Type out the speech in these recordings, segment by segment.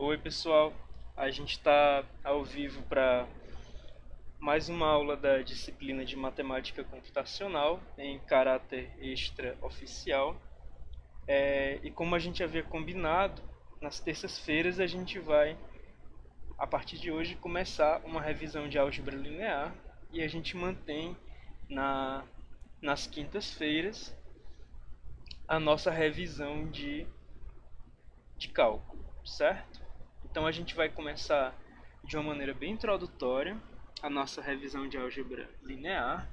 Oi pessoal, a gente está ao vivo para mais uma aula da disciplina de Matemática Computacional em caráter extraoficial. E como a gente havia combinado, nas terças-feiras a gente vai, a partir de hoje, começar uma revisão de álgebra linear e a gente mantém na, nas quintas-feiras a nossa revisão de cálculo, certo? Então a gente vai começar de uma maneira bem introdutória a nossa revisão de álgebra linear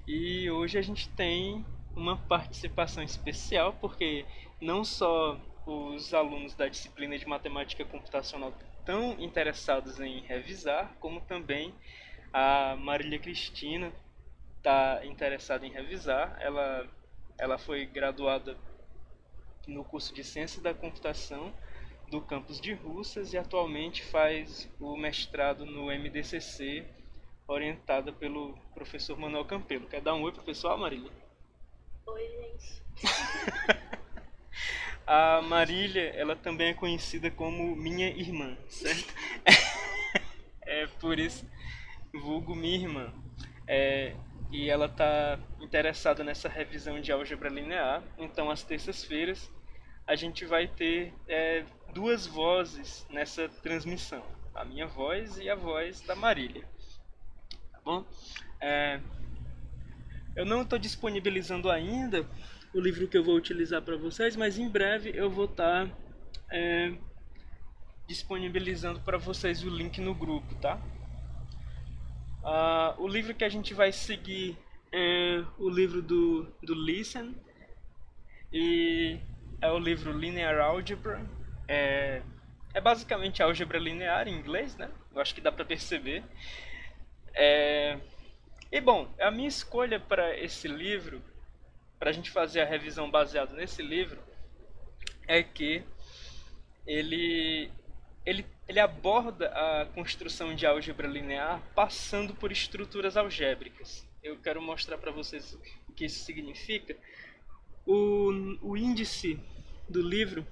e hoje a gente tem uma participação especial porque não só os alunos da disciplina de matemática computacional estão interessados em revisar, como também a Marília Cristina está interessada em revisar. Ela foi graduada no curso de Ciência da Computação do campus de Russas e atualmente faz o mestrado no MDCC, orientada pelo professor Manuel Campelo. Quer dar um oi pro pessoal, Marília? Oi, gente. A Marília, ela também é conhecida como minha irmã, certo? É por isso, vulgo minha irmã. E ela está interessada nessa revisão de álgebra linear. Então, às terças-feiras, a gente vai ter duas vozes nessa transmissão. A minha voz e a voz da Marília. Tá bom? É, eu não estou disponibilizando ainda o livro que eu vou utilizar para vocês, mas em breve eu vou estar disponibilizando para vocês o link no grupo, tá? O livro que a gente vai seguir é o livro do Listen, e é o livro Linear Algebra. É basicamente álgebra linear em inglês, né? Eu acho que dá para perceber. E bom, a minha escolha para esse livro, para a gente fazer a revisão baseada nesse livro, é que ele, ele aborda a construção de álgebra linear passando por estruturas algébricas. Eu quero mostrar para vocês o que isso significa. O índice do livro,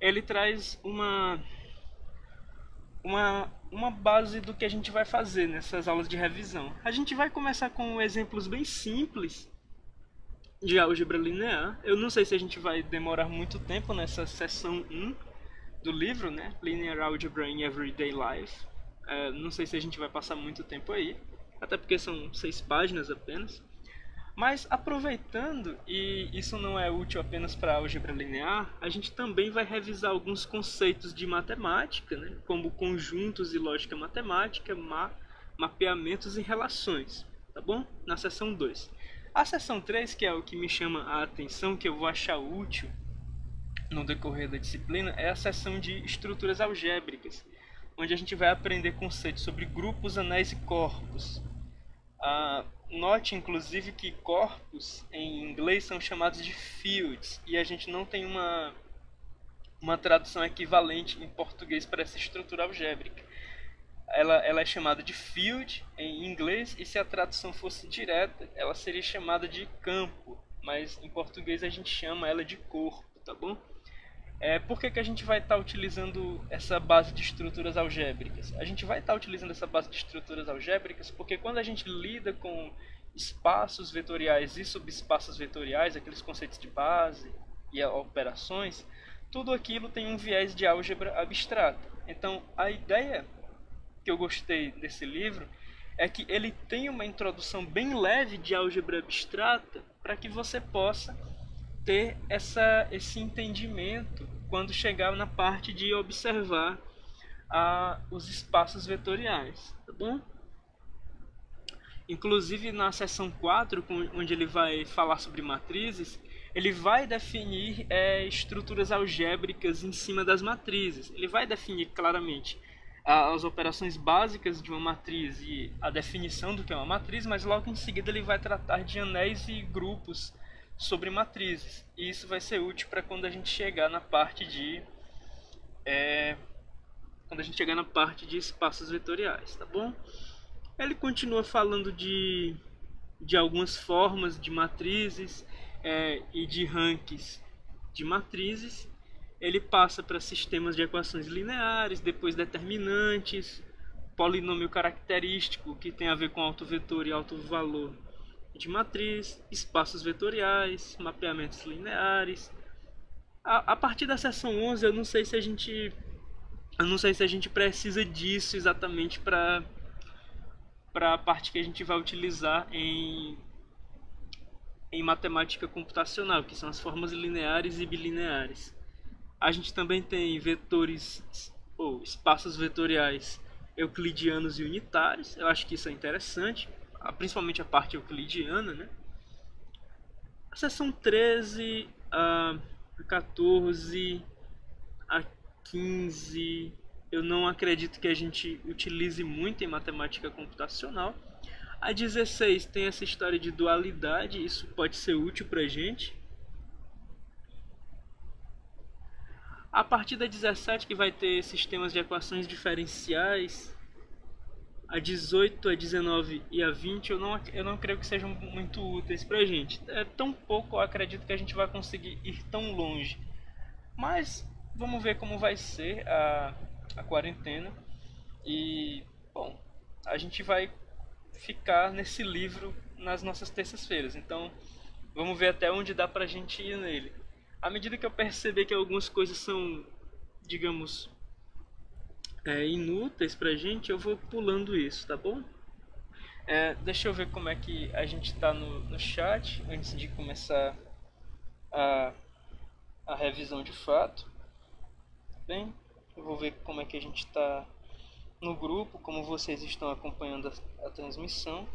ele traz uma base do que a gente vai fazer nessas aulas de revisão. A gente vai começar com exemplos bem simples de álgebra linear. Eu não sei se a gente vai demorar muito tempo nessa seção 1 do livro, né? Linear Algebra in Everyday Life. Não sei se a gente vai passar muito tempo aí, até porque são 6 páginas apenas. Mas aproveitando, e isso não é útil apenas para álgebra linear, a gente também vai revisar alguns conceitos de matemática, né? Como conjuntos e lógica matemática, mapeamentos e relações, tá bom? Na seção 2. A seção 3, que é o que me chama a atenção, que eu vou achar útil no decorrer da disciplina, é a seção de estruturas algébricas, onde a gente vai aprender conceitos sobre grupos, anéis e corpos. Note, inclusive, que corpos em inglês são chamados de fields, e a gente não tem uma tradução equivalente em português para essa estrutura algébrica. Ela é chamada de field em inglês, e se a tradução fosse direta, ela seria chamada de campo, mas em português a gente chama ela de corpo, tá bom? Por que a gente vai estar utilizando essa base de estruturas algébricas? A gente vai estar utilizando essa base de estruturas algébricas porque quando a gente lida com espaços vetoriais e subespaços vetoriais, aqueles conceitos de base e operações, tudo aquilo tem um viés de álgebra abstrata. Então, a ideia que eu gostei desse livro é que ele tem uma introdução bem leve de álgebra abstrata para que você possa ter esse entendimento quando chegar na parte de observar os espaços vetoriais, tá bom? Inclusive na seção 4, onde ele vai falar sobre matrizes, ele vai definir estruturas algébricas em cima das matrizes. Ele vai definir claramente as operações básicas de uma matriz e a definição do que é uma matriz, mas logo em seguida ele vai tratar de anéis e grupos sobre matrizes. E isso vai ser útil para quando a gente chegar na parte de espaços vetoriais, tá bom? Ele continua falando de algumas formas de matrizes e de rankings de matrizes. ele passa para sistemas de equações lineares, depois determinantes, polinômio característico, que tem a ver com alto-vetor e alto-valor de matriz, espaços vetoriais, mapeamentos lineares. A partir da seção 11, eu não sei se a gente precisa disso exatamente para a parte que a gente vai utilizar em matemática computacional, que são as formas lineares e bilineares. A gente também tem vetores ou espaços vetoriais euclidianos e unitários. Eu acho que isso é interessante, principalmente a parte euclidiana, né? A seção 13, a 14, a 15, eu não acredito que a gente utilize muito em matemática computacional. A 16 tem essa história de dualidade, isso pode ser útil para a gente. A partir da 17 que vai ter sistemas de equações diferenciais. A 18, a 19 e a 20 eu não creio que sejam muito úteis para a gente. É tão pouco, eu acredito que a gente vai conseguir ir tão longe. Mas vamos ver como vai ser a quarentena. E, bom, a gente vai ficar nesse livro nas nossas terças-feiras. Então, vamos ver até onde dá pra gente ir nele. À medida que eu perceber que algumas coisas são, digamos, inúteis pra gente, eu vou pulando isso, tá bom? Deixa eu ver como é que a gente tá no chat antes de começar a revisão de fato. Bem, eu vou ver como é que a gente tá no grupo, como vocês estão acompanhando a transmissão.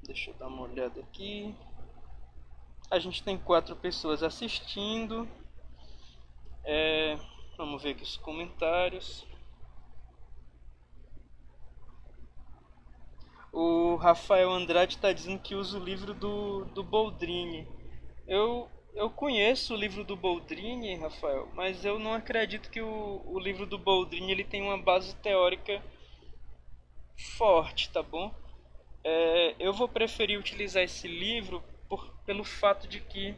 Deixa eu dar uma olhada aqui. A gente tem 4 pessoas assistindo. Vamos ver aqui os comentários. O Rafael Andrade está dizendo que usa o livro do Boldrini. Eu conheço o livro do Boldrini, Rafael, mas eu não acredito que o livro do Boldrini ele tem uma base teórica forte, tá bom? Eu vou preferir utilizar esse livro pelo fato de que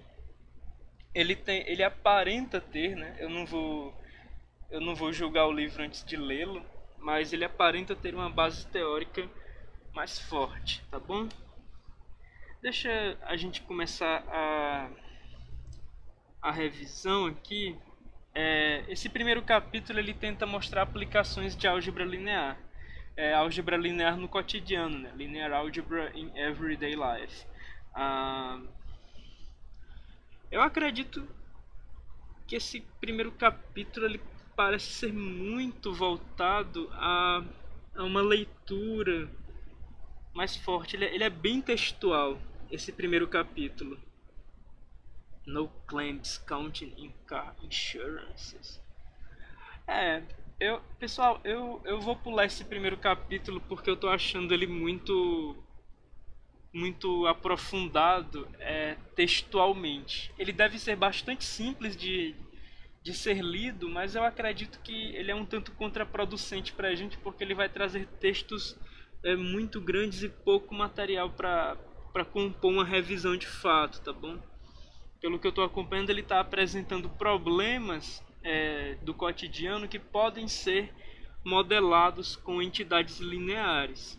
ele aparenta ter, né? Eu não vou julgar o livro antes de lê-lo, mas ele aparenta ter uma base teórica mais forte, tá bom? Deixa a gente começar a revisão aqui. Esse primeiro capítulo ele tenta mostrar aplicações de álgebra linear. Álgebra linear no cotidiano, né? Linear Algebra in Everyday Life. Eu acredito que esse primeiro capítulo ele parece ser muito voltado a uma leitura mais forte. Ele é bem textual, esse primeiro capítulo. No claims counting in car insurances. Pessoal, eu vou pular esse primeiro capítulo porque eu tô achando ele muito aprofundado textualmente. Ele deve ser bastante simples de ser lido, mas eu acredito que ele é um tanto contraproducente para a gente porque ele vai trazer textos muito grandes e pouco material para compor uma revisão de fato, tá bom? Pelo que eu estou acompanhando, ele está apresentando problemas do cotidiano que podem ser modelados com entidades lineares.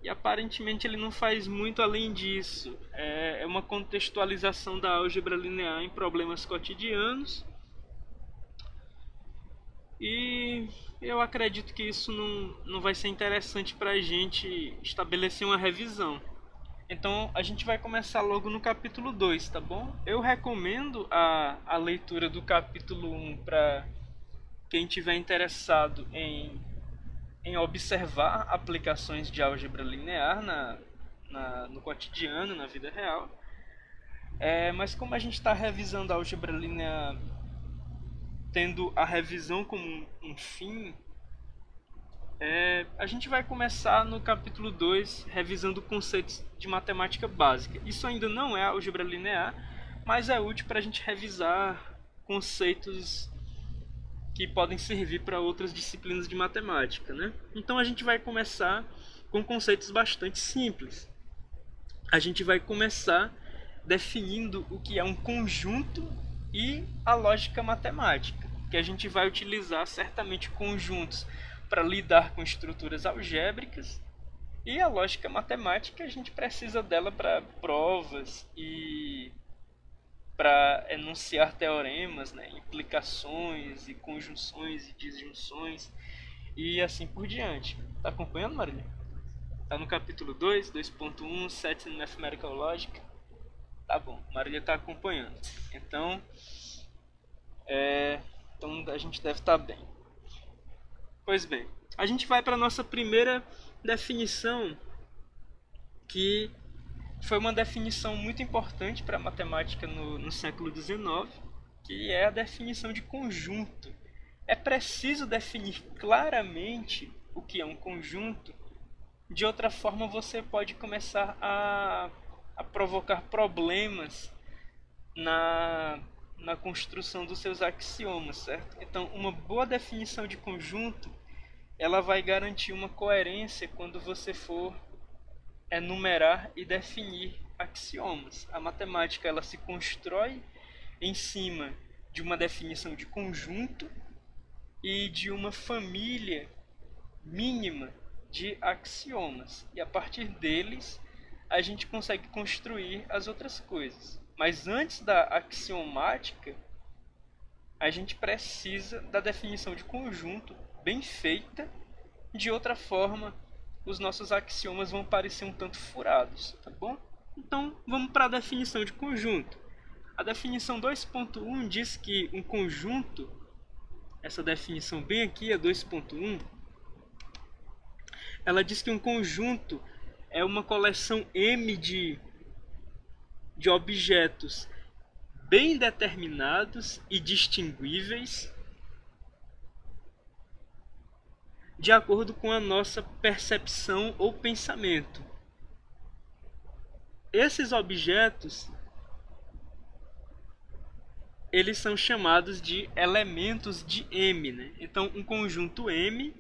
E aparentemente ele não faz muito além disso. É uma contextualização da álgebra linear em problemas cotidianos. E eu acredito que isso não vai ser interessante para a gente estabelecer uma revisão. Então a gente vai começar logo no capítulo 2, tá bom? Eu recomendo a leitura do capítulo 1 para quem tiver interessado em observar aplicações de álgebra linear no cotidiano, na vida real. Mas como a gente está revisando a álgebra linear tendo a revisão como um fim, a gente vai começar no capítulo 2 revisando conceitos de matemática básica. Isso ainda não é álgebra linear, mas é útil para a gente revisar conceitos que podem servir para outras disciplinas de matemática, né? Então a gente vai começar com conceitos bastante simples. A gente vai começar definindo o que é um conjunto e a lógica matemática, que a gente vai utilizar certamente conjuntos para lidar com estruturas algébricas, e a lógica matemática a gente precisa dela para provas e para enunciar teoremas, né, implicações e conjunções e disjunções e assim por diante. Tá acompanhando, Marília? Tá no capítulo 2, 2.1, Sets in Mathematical Logic. Tá bom, Marília tá acompanhando. Então a gente deve estar bem. Pois bem, a gente vai para a nossa primeira definição, que foi uma definição muito importante para a matemática no século XIX, que é a definição de conjunto. É preciso definir claramente o que é um conjunto, de outra forma você pode começar a provocar problemas na construção dos seus axiomas, certo? Então, uma boa definição de conjunto, ela vai garantir uma coerência quando você for enumerar e definir axiomas. A matemática ela se constrói em cima de uma definição de conjunto e de uma família mínima de axiomas. E a partir deles a gente consegue construir as outras coisas. Mas antes da axiomática, a gente precisa da definição de conjunto bem feita. De outra forma, os nossos axiomas vão parecer um tanto furados, tá bom? Então, vamos para a definição de conjunto. A definição 2.1 diz que um conjunto, essa definição bem aqui, a 2.1, ela diz que um conjunto é uma coleção M de objetos bem determinados e distinguíveis de acordo com a nossa percepção ou pensamento. Esses objetos, eles são chamados de elementos de M, né? Então, um conjunto M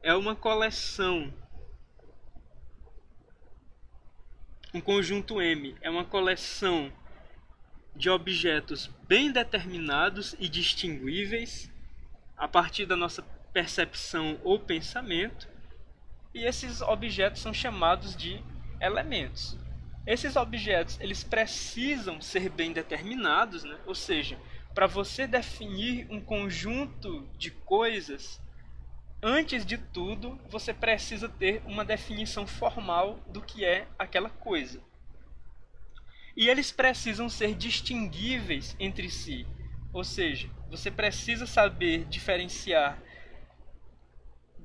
é uma coleção. Um conjunto M é uma coleção de objetos bem determinados e distinguíveis a partir da nossa percepção ou pensamento, e esses objetos são chamados de elementos. Esses objetos eles precisam ser bem determinados, né? Ou seja, para você definir um conjunto de coisas, antes de tudo, você precisa ter uma definição formal do que é aquela coisa. E eles precisam ser distinguíveis entre si. Ou seja, você precisa saber diferenciar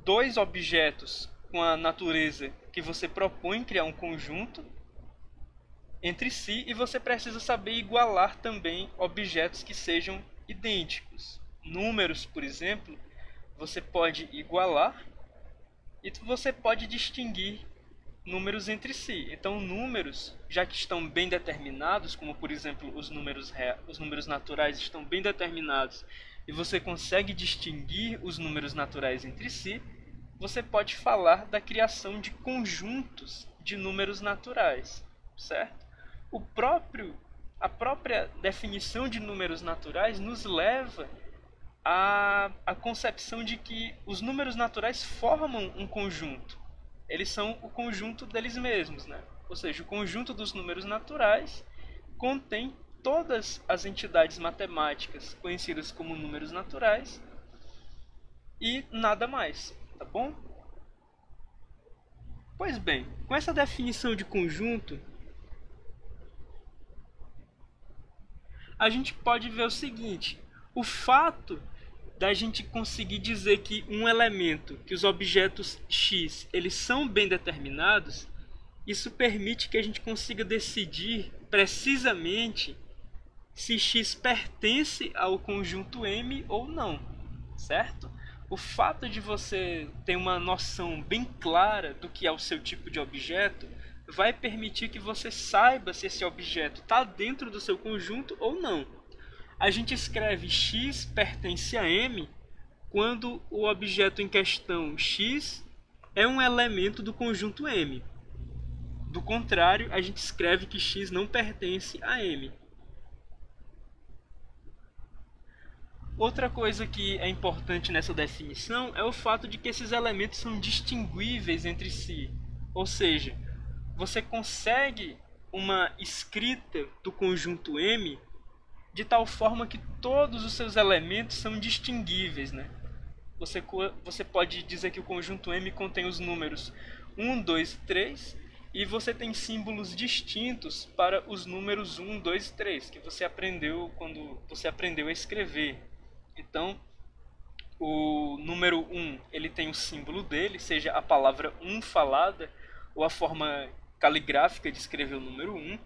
dois objetos com a natureza que você propõe criar um conjunto entre si, e você precisa saber igualar também objetos que sejam idênticos. Números, por exemplo, você pode igualar e você pode distinguir números entre si. Então, números, já que estão bem determinados, como por exemplo os números naturais estão bem determinados e você consegue distinguir os números naturais entre si, você pode falar da criação de conjuntos de números naturais, certo? A própria definição de números naturais nos leva à concepção de que os números naturais formam um conjunto. Eles são o conjunto deles mesmos, né? Ou seja, o conjunto dos números naturais contém todas as entidades matemáticas conhecidas como números naturais e nada mais, tá bom? Pois bem, com essa definição de conjunto, a gente pode ver o seguinte: o fato da gente conseguir dizer que um elemento, que os objetos X, eles são bem determinados, isso permite que a gente consiga decidir precisamente se X pertence ao conjunto M ou não, certo? O fato de você ter uma noção bem clara do que é o seu tipo de objeto vai permitir que você saiba se esse objeto está dentro do seu conjunto ou não. A gente escreve X pertence a M quando o objeto em questão X é um elemento do conjunto M. Do contrário, a gente escreve que X não pertence a M. Outra coisa que é importante nessa definição é o fato de que esses elementos são distinguíveis entre si. Ou seja, você consegue uma escrita do conjunto M de tal forma que todos os seus elementos são distinguíveis, né? Você pode dizer que o conjunto M contém os números 1, 2 e 3, e você tem símbolos distintos para os números 1, 2 e 3, que você aprendeu quando você aprendeu a escrever. Então, o número 1 ele tem o símbolo dele, seja a palavra 1 falada ou a forma caligráfica de escrever o número 1,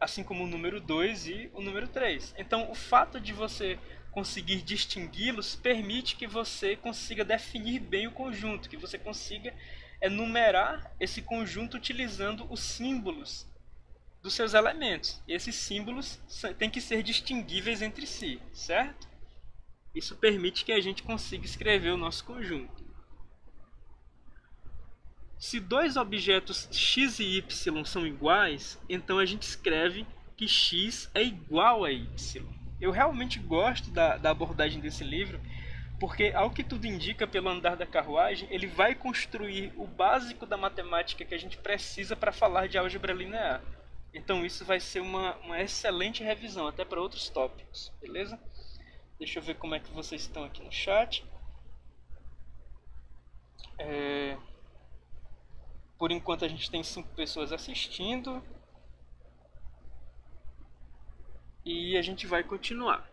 assim como o número 2 e o número 3. Então, o fato de você conseguir distingui-los permite que você consiga definir bem o conjunto, que você consiga enumerar esse conjunto utilizando os símbolos dos seus elementos. E esses símbolos têm que ser distinguíveis entre si, certo? Isso permite que a gente consiga escrever o nosso conjunto. Se dois objetos x e y são iguais, então a gente escreve que x é igual a y. Eu realmente gosto da abordagem desse livro, porque, ao que tudo indica pelo andar da carruagem, ele vai construir o básico da matemática que a gente precisa para falar de álgebra linear. Então isso vai ser uma excelente revisão, até para outros tópicos, beleza? Deixa eu ver como é que vocês estão aqui no chat. Por enquanto a gente tem 5 pessoas assistindo. E a gente vai continuar.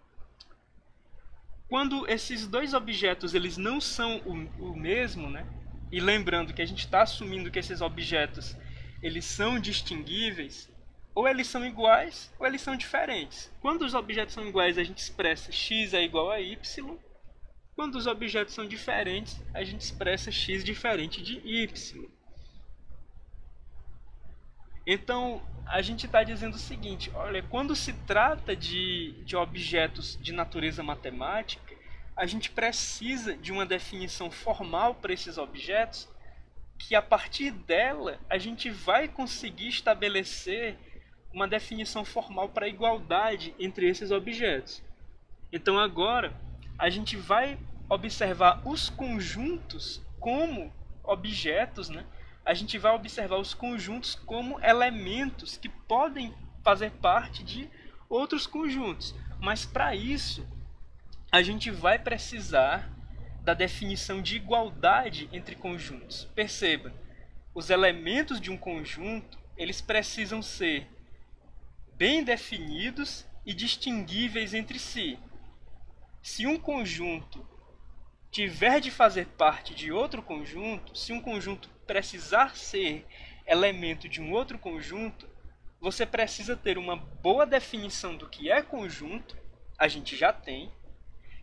Quando esses dois objetos eles não são o mesmo, né? E lembrando que a gente está assumindo que esses objetos eles são distinguíveis, ou eles são iguais ou eles são diferentes. Quando os objetos são iguais, a gente expressa x é igual a y. Quando os objetos são diferentes, a gente expressa x diferente de y. Então, a gente está dizendo o seguinte, olha, quando se trata de objetos de natureza matemática, a gente precisa de uma definição formal para esses objetos, que a partir dela a gente vai conseguir estabelecer uma definição formal para a igualdade entre esses objetos. Então agora a gente vai observar os conjuntos como objetos, né? A gente vai observar os conjuntos como elementos que podem fazer parte de outros conjuntos. Mas para isso, a gente vai precisar da definição de igualdade entre conjuntos. Perceba, os elementos de um conjunto, eles precisam ser bem definidos e distinguíveis entre si. Se um conjunto tiver de fazer parte de outro conjunto, se um conjunto precisar ser elemento de um outro conjunto, você precisa ter uma boa definição do que é conjunto, a gente já tem,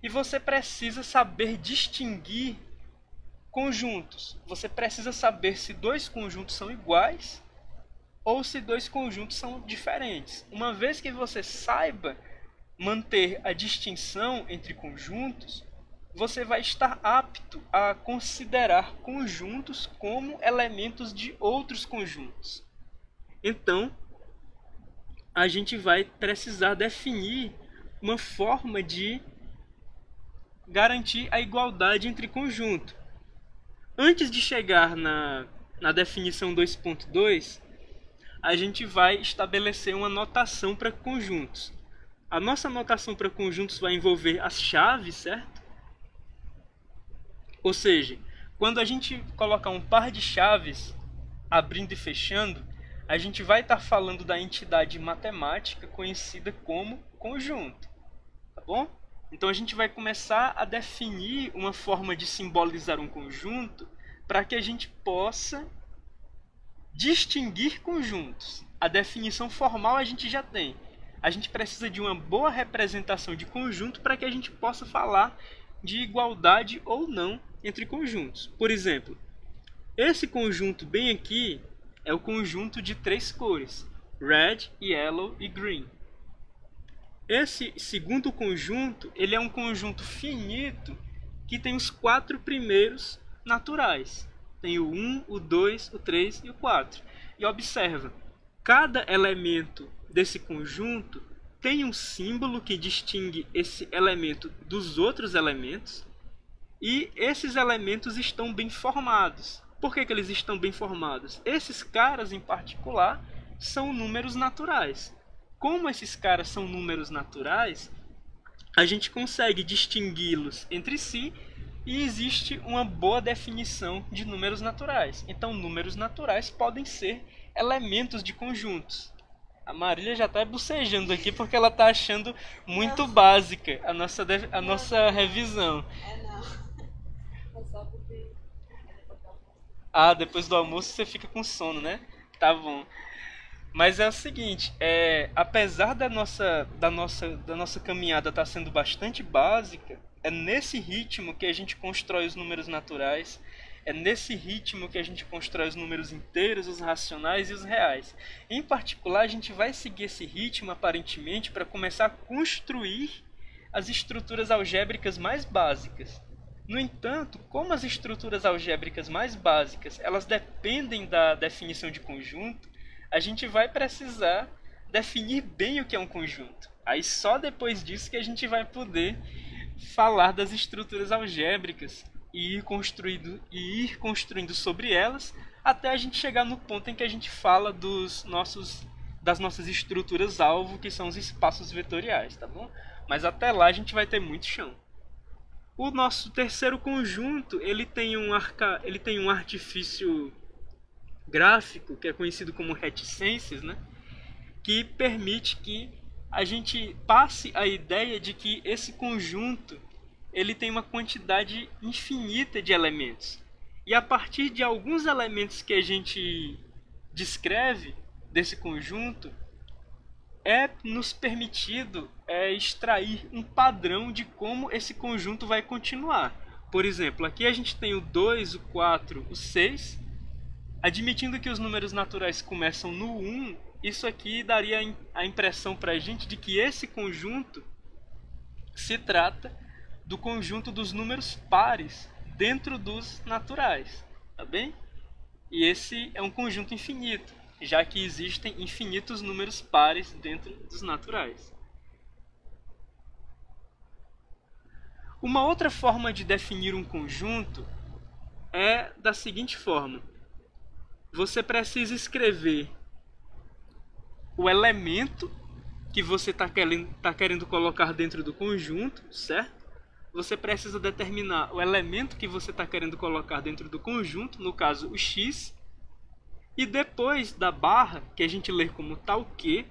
e você precisa saber distinguir conjuntos. Você precisa saber se dois conjuntos são iguais ou se dois conjuntos são diferentes. Uma vez que você saiba manter a distinção entre conjuntos, você vai estar apto a considerar conjuntos como elementos de outros conjuntos. Então, a gente vai precisar definir uma forma de garantir a igualdade entre conjunto. Antes de chegar na definição 2.2, a gente vai estabelecer uma notação para conjuntos. A nossa notação para conjuntos vai envolver as chaves, certo? Ou seja, quando a gente colocar um par de chaves abrindo e fechando, a gente vai estar falando da entidade matemática conhecida como conjunto, tá bom? Então a gente vai começar a definir uma forma de simbolizar um conjunto para que a gente possa distinguir conjuntos. A definição formal a gente já tem. A gente precisa de uma boa representação de conjunto para que a gente possa falar de igualdade ou não entre conjuntos. Por exemplo, esse conjunto bem aqui é o conjunto de 3 cores: red, yellow e green. Esse segundo conjunto, ele é um conjunto finito que tem os 4 primeiros naturais. Tem o 1, o 2, o 3 e o 4. E observa, cada elemento desse conjunto tem um símbolo que distingue esse elemento dos outros elementos, e esses elementos estão bem formados. Por que eles estão bem formados? Esses caras em particular são números naturais. Como esses caras são números naturais, a gente consegue distingui-los entre si e existe uma boa definição de números naturais. Então, números naturais podem ser elementos de conjuntos. A Marília já está bocejando aqui porque ela está achando muito básica a nossa revisão. Não. É só porque... Ah, depois do almoço você fica com sono, né? Tá bom. Mas é o seguinte, apesar da nossa caminhada estar sendo bastante básica, é nesse ritmo que a gente constrói os números naturais, é nesse ritmo que a gente constrói os números inteiros, os racionais e os reais. Em particular, a gente vai seguir esse ritmo, aparentemente, para começar a construir as estruturas algébricas mais básicas. No entanto, como as estruturas algébricas mais básicas elas dependem da definição de conjunto, a gente vai precisar definir bem o que é um conjunto. Aí só depois disso que a gente vai poder falar das estruturas algébricas e ir construindo sobre elas até a gente chegar no ponto em que a gente fala das nossas estruturas alvo, que são os espaços vetoriais, tá bom? Mas até lá a gente vai ter muito chão. O nosso terceiro conjunto, ele tem um artifício gráfico, que é conhecido como reticências, né? Que permite que a gente passe a ideia de que esse conjunto ele tem uma quantidade infinita de elementos. E a partir de alguns elementos que a gente descreve desse conjunto, é nos permitido extrair um padrão de como esse conjunto vai continuar. Por exemplo, aqui a gente tem o 2, o 4, o 6. Admitindo que os números naturais começam no 1, isso aqui daria a impressão para a gente de que esse conjunto se trata do conjunto dos números pares dentro dos naturais, tá bem? E esse é um conjunto infinito, já que existem infinitos números pares dentro dos naturais. Uma outra forma de definir um conjunto é da seguinte forma. Você precisa escrever o elemento que você está querendo colocar dentro do conjunto, certo? Você precisa determinar o elemento que você está querendo colocar dentro do conjunto, no caso o x, e depois da barra, que a gente lê como tal que,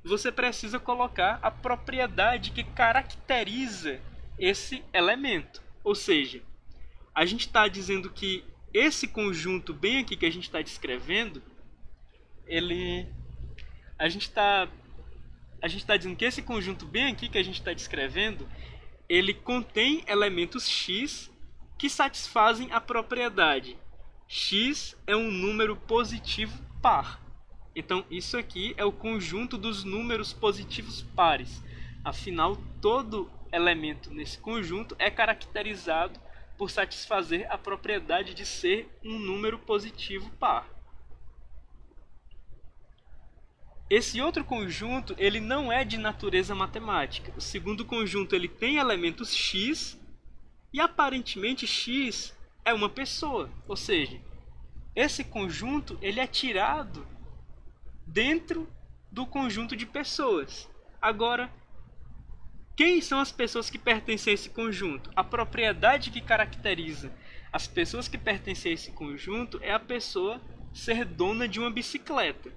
você precisa colocar a propriedade que caracteriza esse elemento. Ou seja, a gente está dizendo que esse conjunto bem aqui que a gente está descrevendo, a gente está dizendo que esse conjunto bem aqui que a gente está descrevendo, ele contém elementos x que satisfazem a propriedade. X é um número positivo par. Então isso aqui é o conjunto dos números positivos pares. Afinal, todo elemento nesse conjunto é caracterizado por satisfazer a propriedade de ser um número positivo par. Esse outro conjunto, ele não é de natureza matemática. O segundo conjunto, ele tem elementos x e aparentemente x é uma pessoa. Ou seja, esse conjunto ele é tirado dentro do conjunto de pessoas. Agora, quem são as pessoas que pertencem a esse conjunto? A propriedade que caracteriza as pessoas que pertencem a esse conjunto é a pessoa ser dona de uma bicicleta.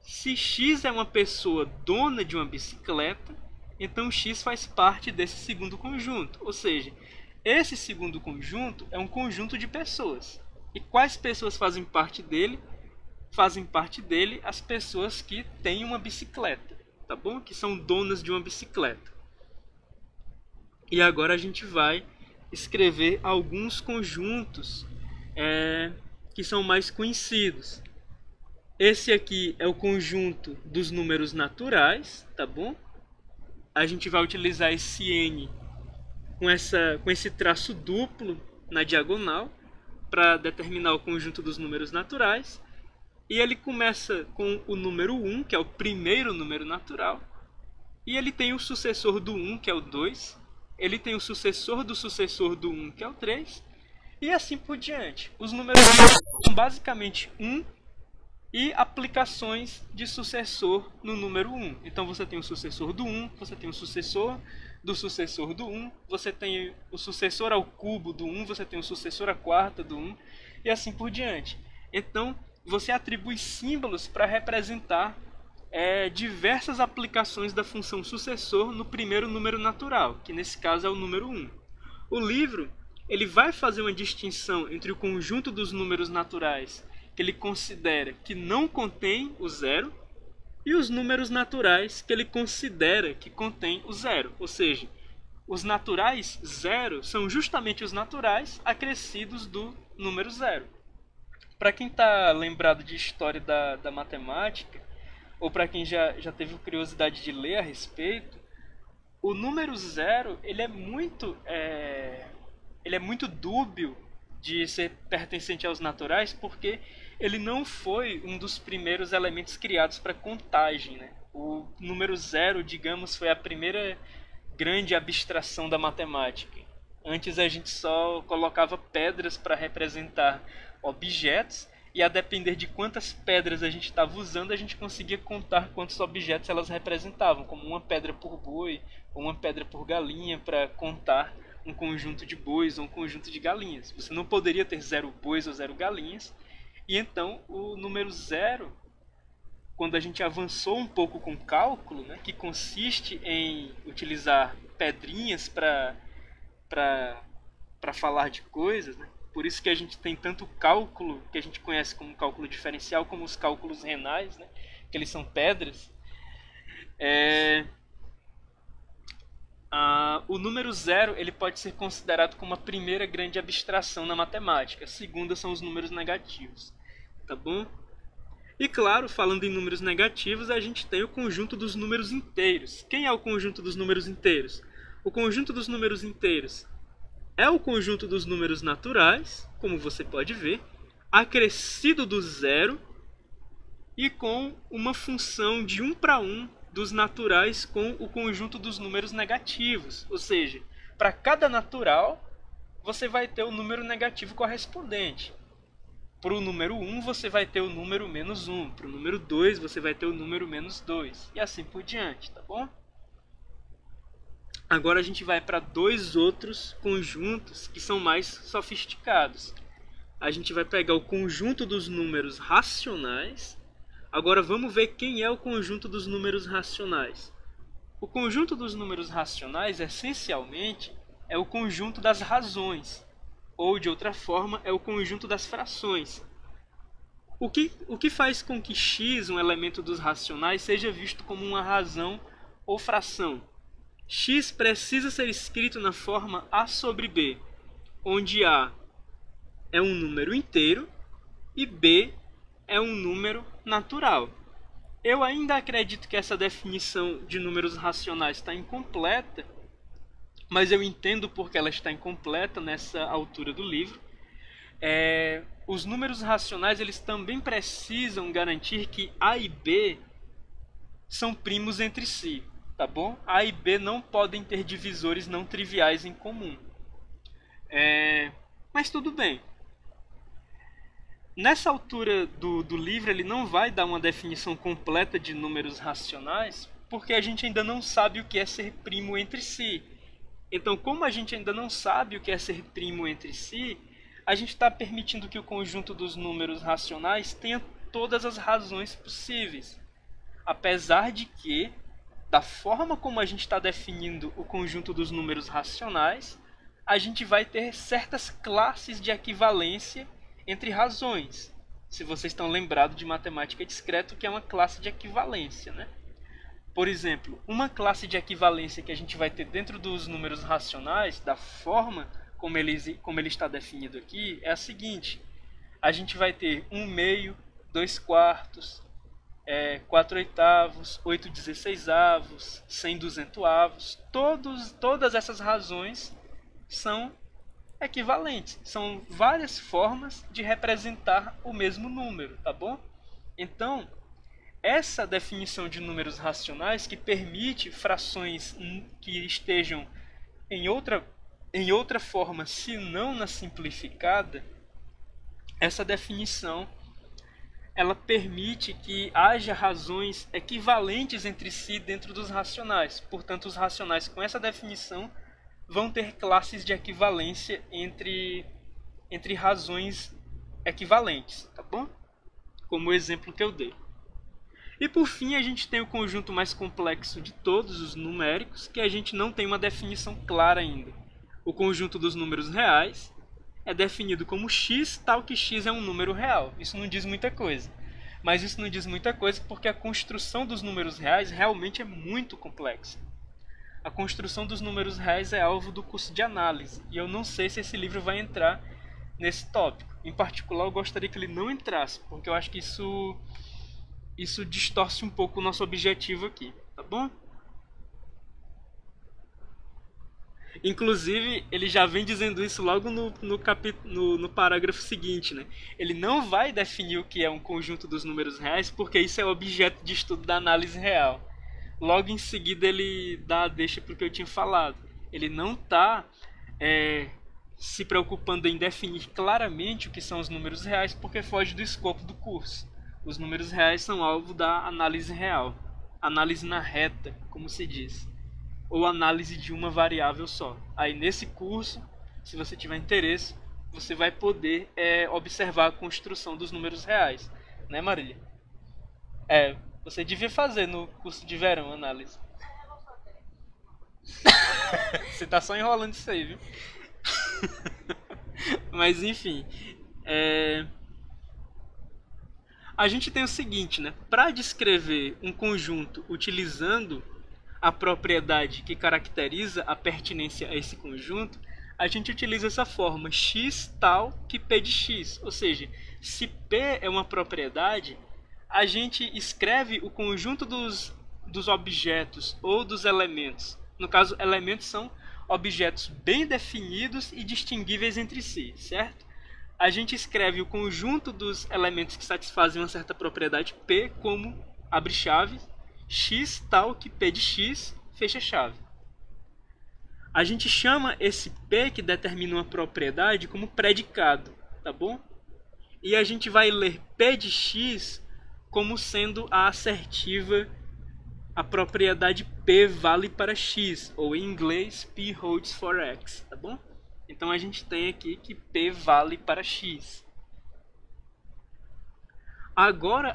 Se x é uma pessoa dona de uma bicicleta, então x faz parte desse segundo conjunto. Ou seja, esse segundo conjunto é um conjunto de pessoas. E quais pessoas fazem parte dele? Fazem parte dele as pessoas que têm uma bicicleta, tá bom? Que são donas de uma bicicleta. E agora a gente vai escrever alguns conjuntos que são mais conhecidos. Esse aqui é o conjunto dos números naturais, tá bom? A gente vai utilizar esse n com esse traço duplo na diagonal para determinar o conjunto dos números naturais. E ele começa com o número 1, que é o primeiro número natural, E ele tem o sucessor do 1, que é o 2. Ele tem o sucessor do 1, que é o 3. E assim por diante. Os números são basicamente 1 e aplicações de sucessor no número 1. Então você tem o sucessor do 1, você tem o sucessor do 1, você tem o sucessor ao cubo do 1, você tem o sucessor à quarta do 1, e assim por diante. Então você atribui símbolos para representar diversas aplicações da função sucessor no primeiro número natural, que nesse caso é o número 1. O livro ele vai fazer uma distinção entre o conjunto dos números naturais que ele considera que não contém o zero e os números naturais que ele considera que contém o zero. Ou seja, os naturais zero são justamente os naturais acrescidos do número zero. Para quem está lembrado de história da matemática, ou para quem já teve curiosidade de ler a respeito, o número zero ele é muito dúbio de ser pertencente aos naturais, porque ele não foi um dos primeiros elementos criados para contagem, né? O número zero, digamos, foi a primeira grande abstração da matemática. Antes a gente só colocava pedras para representar objetos, e a depender de quantas pedras a gente estava usando, a gente conseguia contar quantos objetos elas representavam, como uma pedra por boi ou uma pedra por galinha, para contar um conjunto de bois ou um conjunto de galinhas. Você não poderia ter 0 bois ou 0 galinhas. E então o número zero, quando a gente avançou um pouco com o cálculo, né, que consiste em utilizar pedrinhas para falar de coisas, né? Por isso que a gente tem tanto cálculo, que a gente conhece como cálculo diferencial, como os cálculos renais, né, que eles são pedras. O número zero ele pode ser considerado como a primeira grande abstração na matemática. A segunda são os números negativos. Tá bom? E claro, falando em números negativos, a gente tem o conjunto dos números inteiros. Quem é o conjunto dos números inteiros? O conjunto dos números inteiros é o conjunto dos números naturais, como você pode ver, acrescido do zero e com uma função de 1 para 1 dos naturais com o conjunto dos números negativos. Ou seja, para cada natural, você vai ter o número negativo correspondente. Para o número 1, você vai ter o número menos 1. Para o número 2, você vai ter o número menos 2. E assim por diante, tá bom? Agora a gente vai para dois outros conjuntos que são mais sofisticados. A gente vai pegar o conjunto dos números racionais. Agora vamos ver quem é o conjunto dos números racionais. O conjunto dos números racionais, essencialmente, é o conjunto das razões. Ou, de outra forma, é o conjunto das frações. O que faz com que x, um elemento dos racionais, seja visto como uma razão ou fração? X precisa ser escrito na forma A sobre B, onde A é um número inteiro e B é um número natural. Eu ainda acredito que essa definição de números racionais está incompleta, mas eu entendo porque ela está incompleta nessa altura do livro. Os números racionais eles também precisam garantir que A e B são primos entre si. Tá bom? A e B não podem ter divisores não triviais em comum. Mas tudo bem. Nessa altura do livro, ele não vai dar uma definição completa de números racionais, porque a gente ainda não sabe o que é ser primo entre si. Então, como a gente ainda não sabe o que é ser primo entre si, a gente está permitindo que o conjunto dos números racionais tenha todas as razões possíveis. Apesar de que, da forma como a gente está definindo o conjunto dos números racionais, a gente vai ter certas classes de equivalência entre razões. Se vocês estão lembrados de matemática discreta, que é uma classe de equivalência, né? Por exemplo, uma classe de equivalência que a gente vai ter dentro dos números racionais, da forma como ele está definido aqui, é a seguinte. A gente vai ter 1/2, 2/4, 4/8, 8/16, 100/200. Todas essas razões são equivalentes. São várias formas de representar o mesmo número, tá bom? Então, essa definição de números racionais que permite frações que estejam em outra forma, se não na simplificada, essa definição ela permite que haja razões equivalentes entre si dentro dos racionais. Portanto, os racionais com essa definição vão ter classes de equivalência entre razões equivalentes, tá bom? Como o exemplo que eu dei. E por fim, a gente tem o conjunto mais complexo de todos os numéricos, que a gente não tem uma definição clara ainda. O conjunto dos números reais é definido como x, tal que x é um número real. Isso não diz muita coisa. Mas isso não diz muita coisa porque a construção dos números reais realmente é muito complexa. A construção dos números reais é alvo do curso de análise, e eu não sei se esse livro vai entrar nesse tópico. Em particular, eu gostaria que ele não entrasse, porque eu acho que isso distorce um pouco o nosso objetivo aqui, tá bom? Inclusive, ele já vem dizendo isso logo no parágrafo seguinte, né? Ele não vai definir o que é um conjunto dos números reais, porque isso é objeto de estudo da análise real. Logo em seguida, ele dá a deixa para o que eu tinha falado. Ele não está se preocupando em definir claramente o que são os números reais, porque foge do escopo do curso. Os números reais são alvo da análise real, análise na reta, como se diz, ou análise de uma variável só. Aí nesse curso, se você tiver interesse, você vai poder observar a construção dos números reais, né, Marília? Você devia fazer no curso de verão análise. Você tá só enrolando isso aí, viu? Mas enfim, a gente tem o seguinte, né? Para descrever um conjunto utilizando a propriedade que caracteriza a pertinência a esse conjunto, a gente utiliza essa forma, x tal que p de x. Ou seja, se p é uma propriedade, a gente escreve o conjunto dos objetos ou dos elementos. No caso, elementos são objetos bem definidos e distinguíveis entre si, certo? A gente escreve o conjunto dos elementos que satisfazem uma certa propriedade P como, abre chave, x tal que P de x, fecha chave. A gente chama esse P que determina uma propriedade como predicado, tá bom? E a gente vai ler P de x como sendo a assertiva, a propriedade P vale para x, ou em inglês P holds for x, tá bom? Então a gente tem aqui que P vale para x. Agora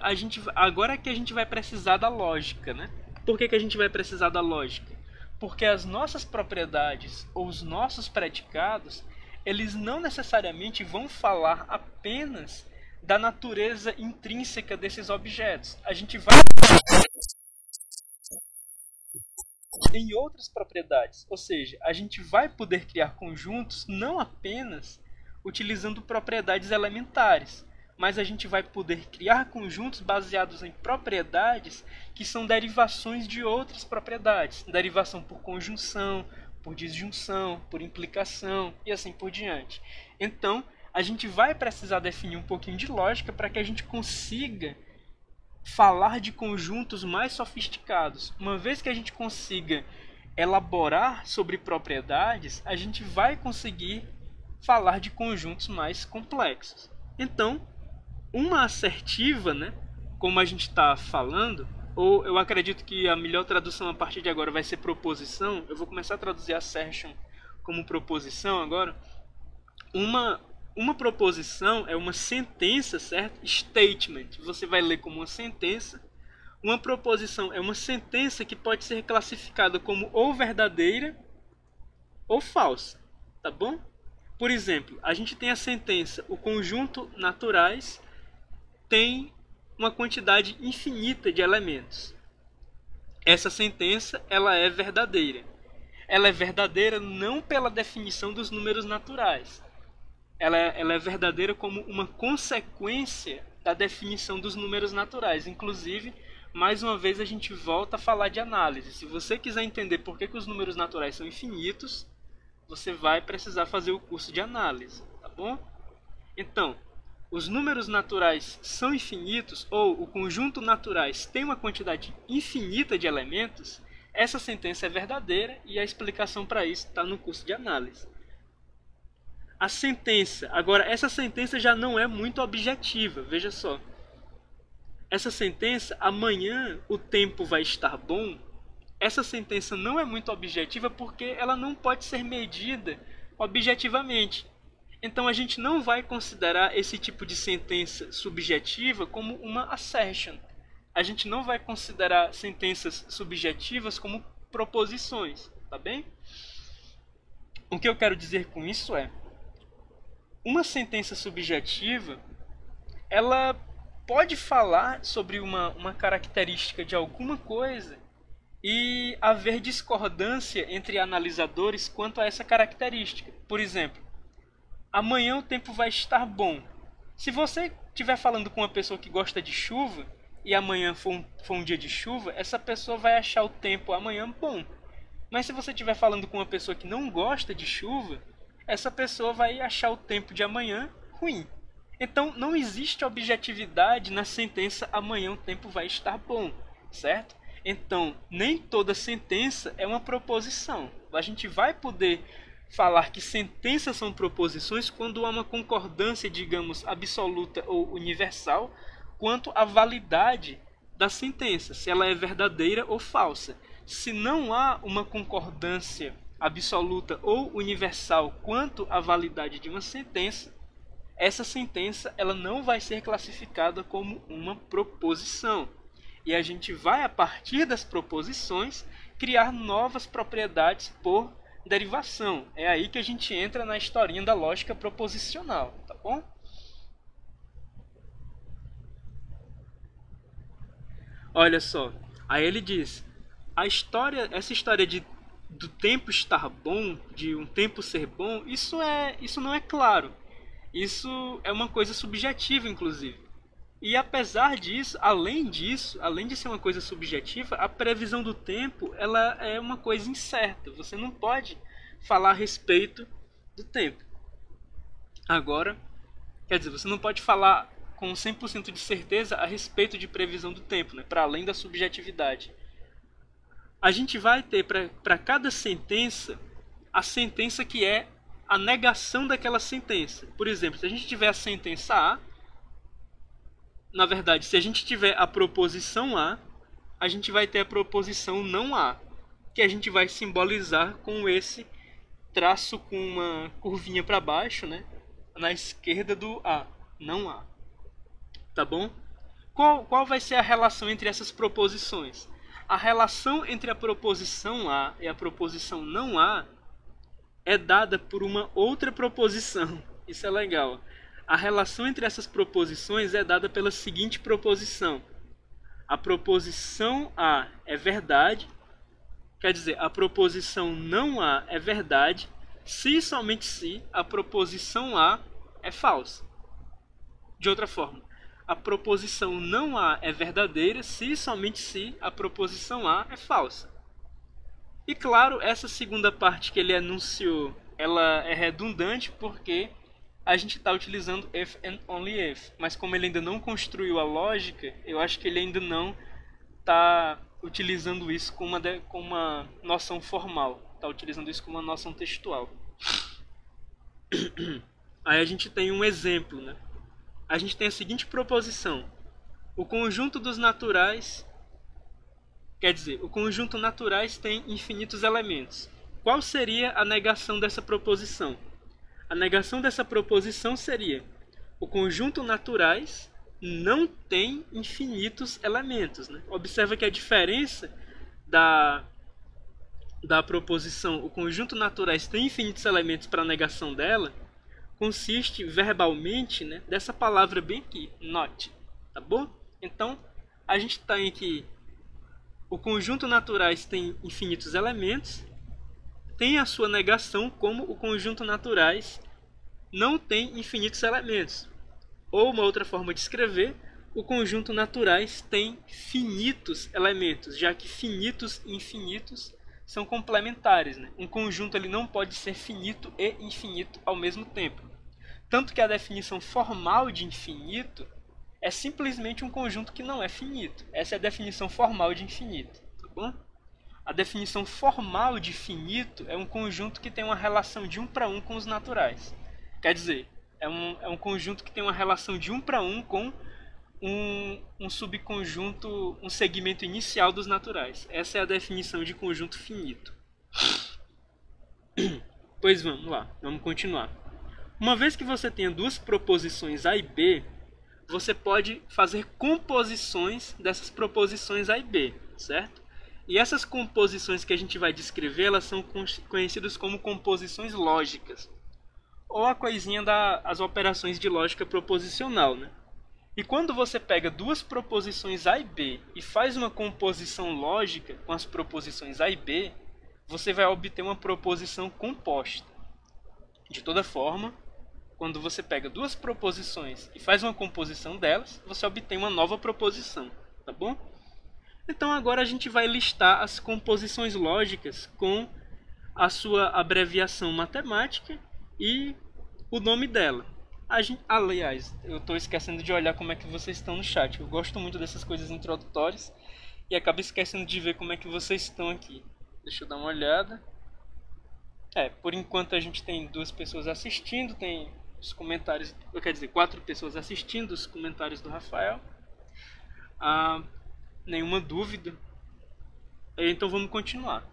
que a gente vai precisar da lógica, né? Por que a gente vai precisar da lógica? Porque as nossas propriedades ou os nossos predicados, eles não necessariamente vão falar apenas da natureza intrínseca desses objetos. A gente vai em outras propriedades, ou seja, a gente vai poder criar conjuntos não apenas utilizando propriedades elementares, mas a gente vai poder criar conjuntos baseados em propriedades que são derivações de outras propriedades, derivação por conjunção, por disjunção, por implicação e assim por diante. Então, a gente vai precisar definir um pouquinho de lógica para que a gente consiga falar de conjuntos mais sofisticados. Uma vez que a gente consiga elaborar sobre propriedades, a gente vai conseguir falar de conjuntos mais complexos. Então, uma assertiva, né, como a gente está falando, ou eu acredito que a melhor tradução a partir de agora vai ser proposição. Eu vou começar a traduzir assertion como proposição agora. Uma proposição é uma sentença, certo? Statement, você vai ler como uma sentença. Uma proposição é uma sentença que pode ser classificada como ou verdadeira ou falsa, tá bom? Por exemplo, a gente tem a sentença: o conjunto naturais tem uma quantidade infinita de elementos. Essa sentença, ela é verdadeira. Ela é verdadeira não pela definição dos números naturais. Ela é verdadeira como uma consequência da definição dos números naturais. Inclusive, mais uma vez a gente volta a falar de análise. Se você quiser entender por que os números naturais são infinitos, você vai precisar fazer o curso de análise, tá bom? Então, os números naturais são infinitos, ou o conjunto naturais tem uma quantidade infinita de elementos, essa sentença é verdadeira e a explicação para isso está no curso de análise. A sentença, agora essa sentença já não é muito objetiva, veja só. Essa sentença, amanhã o tempo vai estar bom, essa sentença não é muito objetiva porque ela não pode ser medida objetivamente. Então a gente não vai considerar esse tipo de sentença subjetiva como uma assertion. A gente não vai considerar sentenças subjetivas como proposições, tá bem? O que eu quero dizer com isso é, uma sentença subjetiva, ela pode falar sobre uma característica de alguma coisa e haver discordância entre analisadores quanto a essa característica. Por exemplo, amanhã o tempo vai estar bom. Se você estiver falando com uma pessoa que gosta de chuva e amanhã for um dia de chuva, essa pessoa vai achar o tempo amanhã bom. Mas se você estiver falando com uma pessoa que não gosta de chuva, essa pessoa vai achar o tempo de amanhã ruim. Então não existe objetividade na sentença amanhã o tempo vai estar bom, certo? Então nem toda sentença é uma proposição. A gente vai poder falar que sentenças são proposições quando há uma concordância, digamos, absoluta ou universal quanto à validade da sentença, se ela é verdadeira ou falsa. Se não há uma concordância absoluta ou universal quanto à validade de uma sentença, essa sentença ela não vai ser classificada como uma proposição. E a gente vai, a partir das proposições, criar novas propriedades por derivação. É aí que a gente entra na historinha da lógica proposicional, tá bom? Olha só, aí ele diz, essa história do tempo estar bom, de um tempo ser bom, isso não é claro. Isso é uma coisa subjetiva, inclusive. E apesar disso, além de ser uma coisa subjetiva, a previsão do tempo ela é uma coisa incerta. Você não pode falar a respeito do tempo. Agora, quer dizer, você não pode falar com 100% de certeza a respeito de previsão do tempo, né? Para além da subjetividade. A gente vai ter para cada sentença, a sentença que é a negação daquela sentença. Por exemplo, se a gente tiver a sentença A, na verdade, se a gente tiver a proposição A, a gente vai ter a proposição não A, que a gente vai simbolizar com esse traço com uma curvinha para baixo, né? Na esquerda do A, não A. Tá bom? Qual vai ser a relação entre essas proposições? A relação entre a proposição A e a proposição não A é dada por uma outra proposição. Isso é legal. A relação entre essas proposições é dada pela seguinte proposição. A proposição A é verdade, quer dizer, a proposição não A é verdade, se e somente se a proposição A é falsa. De outra forma, a proposição não A é verdadeira, se e somente se a proposição A é falsa. E claro, essa segunda parte que ele enunciou, ela é redundante porque a gente está utilizando if and only if, mas como ele ainda não construiu a lógica, eu acho que ele ainda não está utilizando isso com uma noção formal, está utilizando isso com uma noção textual. Aí a gente tem um exemplo, né? A gente tem a seguinte proposição: o conjunto dos naturais, quer dizer, o conjunto naturais tem infinitos elementos. Qual seria a negação dessa proposição? A negação dessa proposição seria: o conjunto naturais não tem infinitos elementos, né? Observa que a diferença da proposição o conjunto naturais tem infinitos elementos para a negação dela consiste verbalmente, né, dessa palavra bem aqui, not, tá bom? Então, a gente tem aqui o conjunto naturais tem infinitos elementos, tem a sua negação como o conjunto naturais não tem infinitos elementos. Ou uma outra forma de escrever, o conjunto naturais tem finitos elementos, já que finitos e infinitos são complementares, né? Um conjunto ele não pode ser finito e infinito ao mesmo tempo. Tanto que a definição formal de infinito é simplesmente um conjunto que não é finito. Essa é a definição formal de infinito, tá bom? A definição formal de finito é um conjunto que tem uma relação de 1 para 1 com os naturais. Quer dizer, é um conjunto que tem uma relação de 1 para 1 com um subconjunto, um segmento inicial dos naturais. Essa é a definição de conjunto finito. Pois vamos lá, vamos continuar. Uma vez que você tenha duas proposições A e B, você pode fazer composições dessas proposições A e B, certo? E essas composições que a gente vai descrever, elas são conhecidas como composições lógicas. Ou a coisinha das operações de lógica proposicional, né? E quando você pega duas proposições A e B e faz uma composição lógica com as proposições A e B, você vai obter uma proposição composta. De toda forma, quando você pega duas proposições e faz uma composição delas, você obtém uma nova proposição, tá bom? Então agora a gente vai listar as composições lógicas com a sua abreviação matemática e o nome dela. Aliás, eu estou esquecendo de olhar como é que vocês estão no chat. Eu gosto muito dessas coisas introdutórias e acabo esquecendo de ver como é que vocês estão aqui. Deixa eu dar uma olhada. Por enquanto a gente tem 2 pessoas assistindo, tem os comentários, quer dizer, 4 pessoas assistindo os comentários do Rafael. Nenhuma dúvida. Então vamos continuar.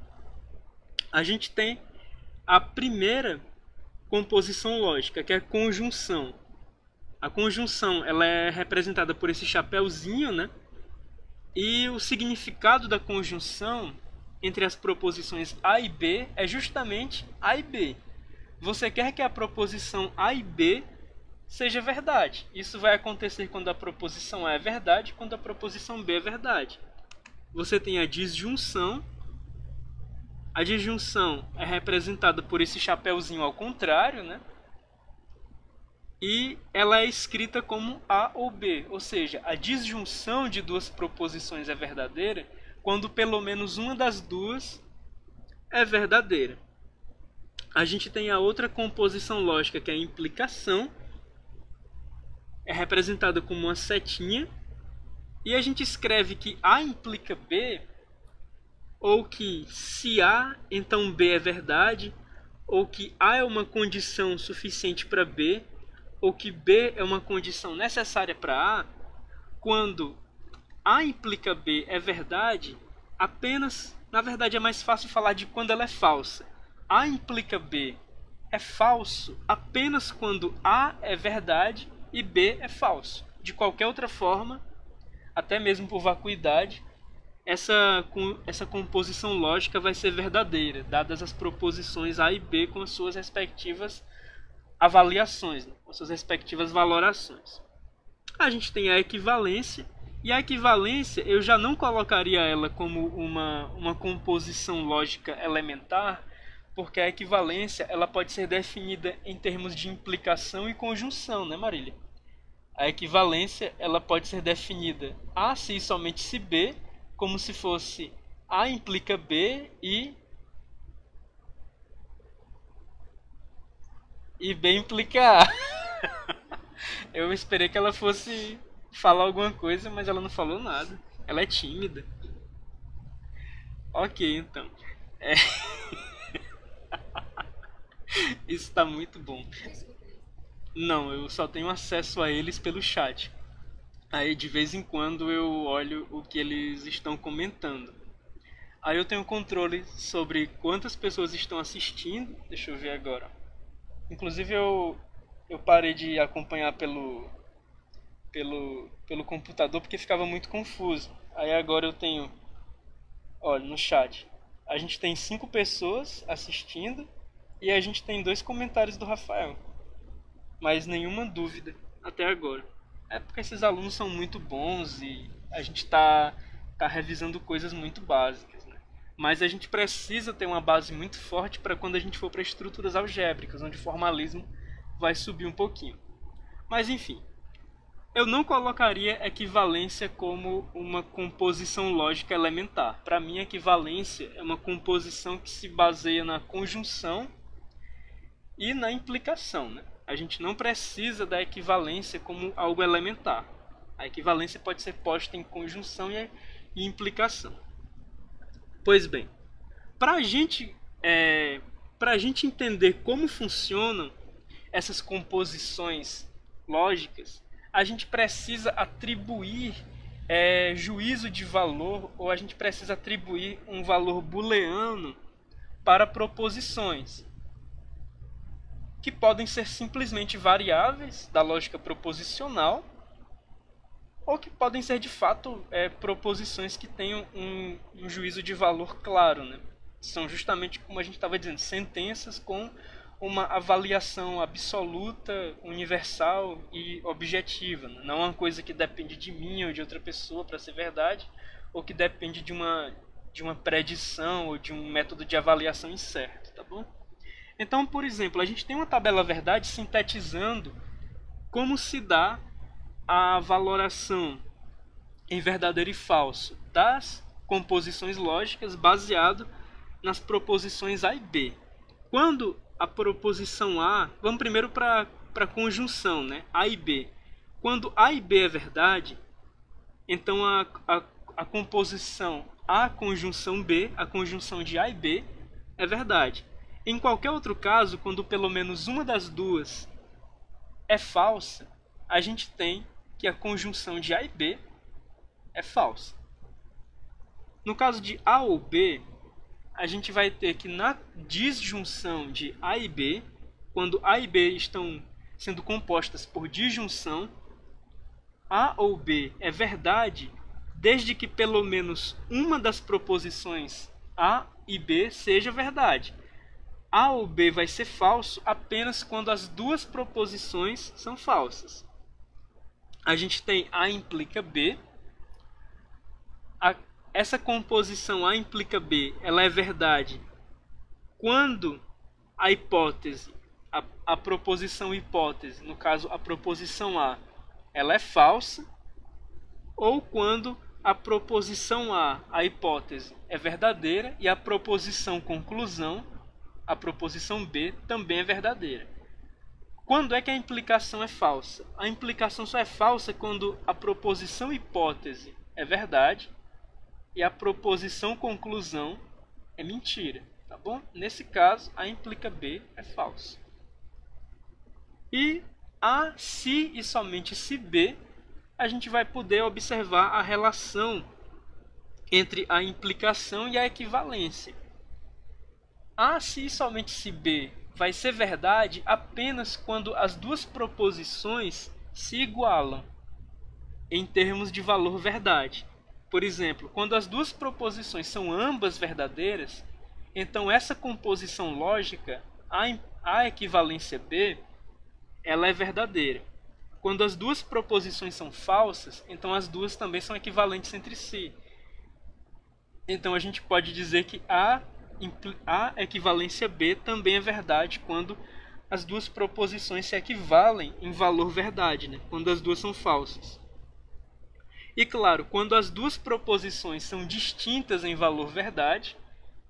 A gente tem a primeira composição lógica, que é a conjunção. A conjunção, ela é representada por esse chapéuzinho, né? E o significado da conjunção entre as proposições A e B é justamente A e B. Você quer que a proposição A e B seja verdade. Isso vai acontecer quando a proposição A é verdade e quando a proposição B é verdade. Você tem a disjunção. A disjunção é representada por esse chapéuzinho ao contrário, né? E ela é escrita como A ou B, ou seja, a disjunção de duas proposições é verdadeira quando pelo menos uma das duas é verdadeira. A gente tem a outra composição lógica, que é a implicação, é representada como uma setinha, e a gente escreve que A implica B, ou que se A, então B é verdade, ou que A é uma condição suficiente para B, ou que B é uma condição necessária para A, quando A implica B é verdade, apenas, na verdade é mais fácil falar de quando ela é falsa. A implica B é falso apenas quando A é verdade e B é falso. De qualquer outra forma, até mesmo por vacuidade, essa composição lógica vai ser verdadeira, dadas as proposições A e B com as suas respectivas avaliações, né? Com suas respectivas valorações. A gente tem a equivalência, e a equivalência eu já não colocaria ela como uma composição lógica elementar, porque a equivalência ela pode ser definida em termos de implicação e conjunção, né, Marília? A equivalência ela pode ser definida A se e somente se B, como se fosse A implica B e B implica A. Eu esperei que ela fosse falar alguma coisa, mas ela não falou nada. Ela é tímida. Ok, então. Isso tá muito bom. Não, eu só tenho acesso a eles pelo chat. Aí de vez em quando eu olho o que eles estão comentando. Aí eu tenho controle sobre quantas pessoas estão assistindo. Deixa eu ver agora. Inclusive eu parei de acompanhar pelo computador porque ficava muito confuso. Aí agora eu tenho, olha, no chat, a gente tem 5 pessoas assistindo e a gente tem 2 comentários do Rafael. Mas nenhuma dúvida até agora. É porque esses alunos são muito bons e a gente tá revisando coisas muito básicas, né? Mas a gente precisa ter uma base muito forte para quando a gente for para estruturas algébricas, onde o formalismo vai subir um pouquinho. Mas enfim, eu não colocaria equivalência como uma composição lógica elementar. Para mim, equivalência é uma composição que se baseia na conjunção e na implicação, né? A gente não precisa da equivalência como algo elementar. A equivalência pode ser posta em conjunção e implicação. Pois bem, para a gente entender como funcionam essas composições lógicas, a gente precisa atribuir juízo de valor, ou a gente precisa atribuir um valor booleano para proposições, que podem ser simplesmente variáveis da lógica proposicional, ou que podem ser de fato proposições que tenham um juízo de valor claro, né? São justamente, como a gente estava dizendo, sentenças com uma avaliação absoluta, universal e objetiva, né? Não é uma coisa que depende de mim ou de outra pessoa para ser verdade, ou que depende de uma predição ou de um método de avaliação incerto, tá bom? Então, por exemplo, a gente tem uma tabela verdade sintetizando como se dá a valoração em verdadeiro e falso das composições lógicas baseado nas proposições A e B. Quando a proposição A, vamos primeiro para a conjunção, né? A e B. Quando A e B é verdade, então a composição A conjunção B, a conjunção de A e B, é verdade. Em qualquer outro caso, quando pelo menos uma das duas é falsa, a gente tem que a conjunção de A e B é falsa. No caso de A ou B, a gente vai ter que na disjunção de A e B, quando A e B estão sendo compostas por disjunção, A ou B é verdade desde que pelo menos uma das proposições A e B seja verdade. A ou B vai ser falso apenas quando as duas proposições são falsas. A gente tem A implica B. Essa composição A implica B, ela é verdade quando a hipótese, a proposição hipótese, no caso a proposição A, ela é falsa, ou quando a proposição A hipótese, é verdadeira e a proposição conclusão, a proposição B, também é verdadeira. Quando é que a implicação é falsa? A implicação só é falsa quando a proposição hipótese é verdade e a proposição conclusão é mentira, tá bom? Nesse caso, A implica B é falso. E A, se e somente se B, a gente vai poder observar a relação entre a implicação e a equivalência. A, se e somente se B vai ser verdade apenas quando as duas proposições se igualam em termos de valor verdade. Por exemplo, quando as duas proposições são ambas verdadeiras, então essa composição lógica, A equivalência B, ela é verdadeira. Quando as duas proposições são falsas, então as duas também são equivalentes entre si. Então a gente pode dizer que A equivalência B também é verdade quando as duas proposições se equivalem em valor verdade, né? Quando as duas são falsas. E claro, quando as duas proposições são distintas em valor verdade,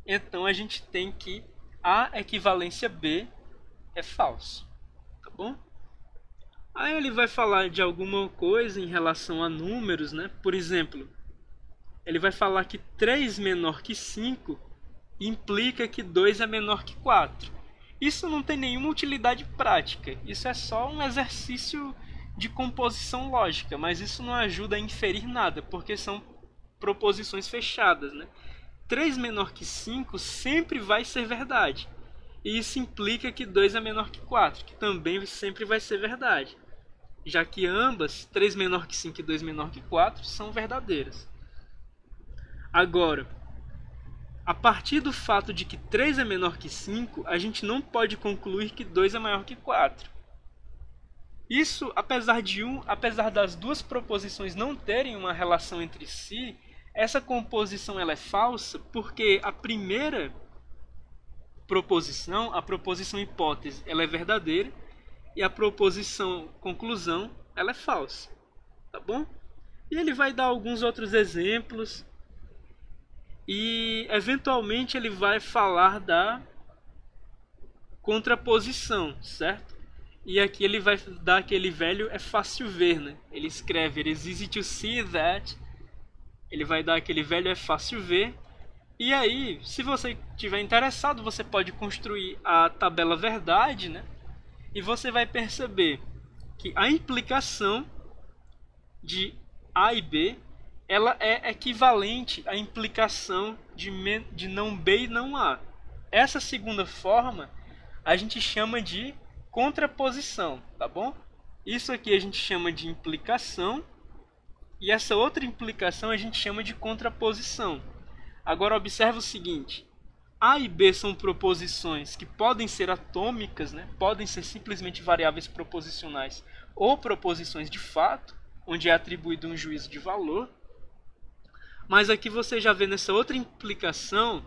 então a gente tem que A equivalência B é falso, tá bom? Aí ele vai falar de alguma coisa em relação a números, né? Por exemplo, ele vai falar que 3 menor que 5 implica que 2 é menor que 4. Isso não tem nenhuma utilidade prática, isso é só um exercício de composição lógica, mas isso não ajuda a inferir nada, porque são proposições fechadas, né? 3 menor que 5 sempre vai ser verdade, e isso implica que 2 é menor que 4, que também sempre vai ser verdade, já que ambas, 3 menor que 5 e 2 menor que 4, são verdadeiras. Agora, a partir do fato de que 3 é menor que 5, a gente não pode concluir que 2 é maior que 4. Isso, apesar das duas proposições não terem uma relação entre si, essa composição ela é falsa porque a primeira proposição, a proposição hipótese, ela é verdadeira e a proposição conclusão, ela é falsa. Tá bom? E ele vai dar alguns outros exemplos. E, eventualmente, ele vai falar da contraposição, certo? E aqui ele vai dar aquele velho é fácil ver, né? Ele escreve it is easy to see that. Ele vai dar aquele velho é fácil ver. E aí, se você estiver interessado, você pode construir a tabela verdade, né? E você vai perceber que a implicação de A e B, ela é equivalente à implicação de não B e não A. Essa segunda forma a gente chama de contraposição, tá bom? Isso aqui a gente chama de implicação e essa outra implicação a gente chama de contraposição. Agora observa o seguinte, A e B são proposições que podem ser atômicas, né? Podem ser simplesmente variáveis proposicionais ou proposições de fato, onde é atribuído um juízo de valor. Mas aqui você já vê nessa outra implicação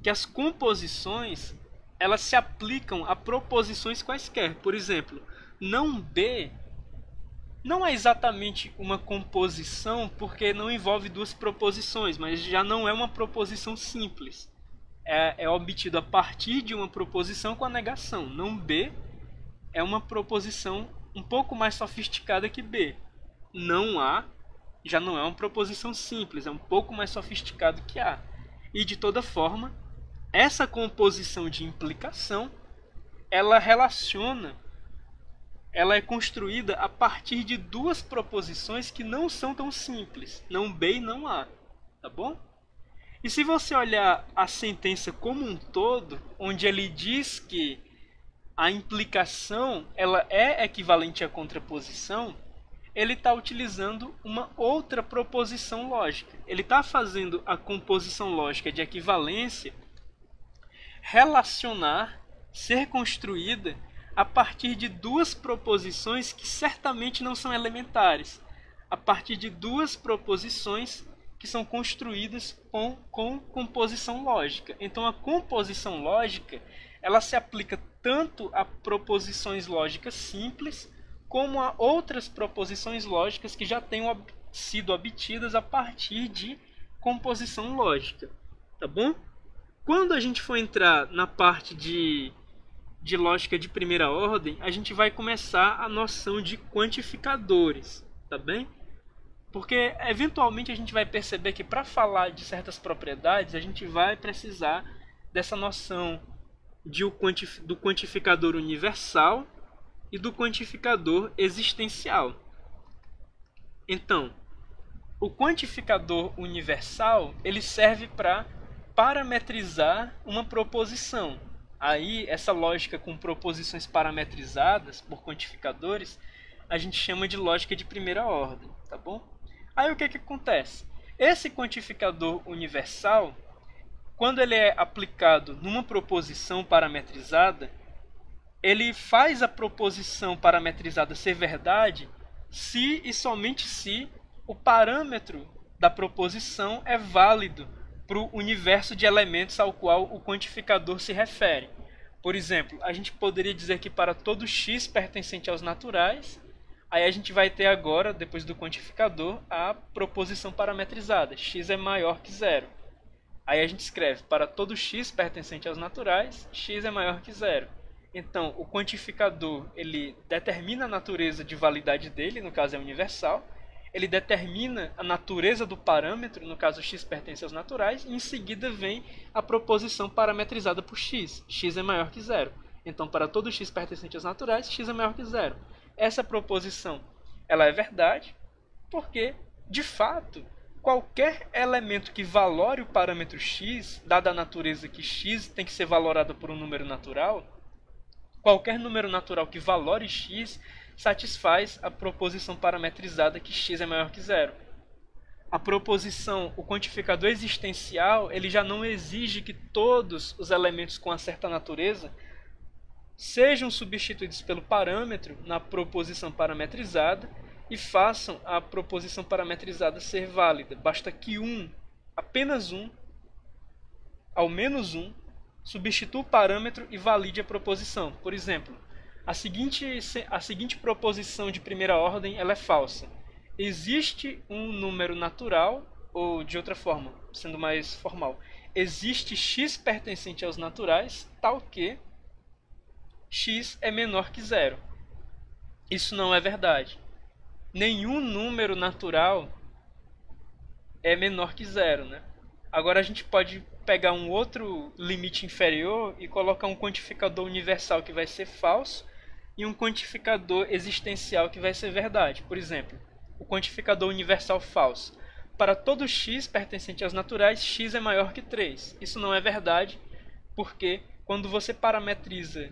que as composições elas se aplicam a proposições quaisquer. Por exemplo, não B não é exatamente uma composição porque não envolve duas proposições, mas já não é uma proposição simples. É obtido a partir de uma proposição com a negação. Não B é uma proposição um pouco mais sofisticada que B. Não A já não é uma proposição simples, é um pouco mais sofisticado que A. E de toda forma, essa composição de implicação, ela é construída a partir de duas proposições que não são tão simples, não B e não A, tá bom? E se você olhar a sentença como um todo, onde ele diz que a implicação ela é equivalente à contraposição, ele está utilizando uma outra proposição lógica. Ele está fazendo a composição lógica de equivalência relacionar, ser construída a partir de duas proposições que certamente não são elementares, a partir de duas proposições que são construídas com composição lógica. Então a composição lógica ela se aplica tanto a proposições lógicas simples como a outras proposições lógicas que já tenham sido obtidas a partir de composição lógica, tá bom? Quando a gente for entrar na parte de lógica de primeira ordem, a gente vai começar a noção de quantificadores, tá bem? Porque eventualmente a gente vai perceber que para falar de certas propriedades, a gente vai precisar dessa noção do quantificador universal e do quantificador existencial. Então, o quantificador universal, ele serve para parametrizar uma proposição. Aí, essa lógica com proposições parametrizadas por quantificadores, a gente chama de lógica de primeira ordem, tá bom? Aí o que acontece? Esse quantificador universal, quando ele é aplicado numa proposição parametrizada, ele faz a proposição parametrizada ser verdade se e somente se o parâmetro da proposição é válido para o universo de elementos ao qual o quantificador se refere. Por exemplo, a gente poderia dizer que para todo x pertencente aos naturais, aí a gente vai ter agora, depois do quantificador, a proposição parametrizada, x é maior que zero. Aí a gente escreve, para todo x pertencente aos naturais, x é maior que zero. Então, o quantificador ele determina a natureza de validade dele, no caso é universal, ele determina a natureza do parâmetro, no caso x pertence aos naturais, e em seguida vem a proposição parametrizada por x, x é maior que zero. Então, para todo x pertencente aos naturais, x é maior que zero. Essa proposição ela é verdade porque, de fato, qualquer elemento que valore o parâmetro x, dada a natureza que x tem que ser valorado por um número natural, qualquer número natural que valore x satisfaz a proposição parametrizada que x é maior que zero. A proposição, o quantificador existencial, ele já não exige que todos os elementos com uma certa natureza sejam substituídos pelo parâmetro na proposição parametrizada e façam a proposição parametrizada ser válida. Basta que apenas ao menos um, substitua o parâmetro e valide a proposição. Por exemplo, a seguinte proposição de primeira ordem ela é falsa. Existe um número natural, ou de outra forma, sendo mais formal, existe x pertencente aos naturais, tal que x é menor que zero. Isso não é verdade. Nenhum número natural é menor que zero, né? Agora a gente pode pegar um outro limite inferior e colocar um quantificador universal que vai ser falso e um quantificador existencial que vai ser verdade. Por exemplo, o quantificador universal falso. Para todo x pertencente aos naturais, x é maior que 3. Isso não é verdade, porque quando você parametriza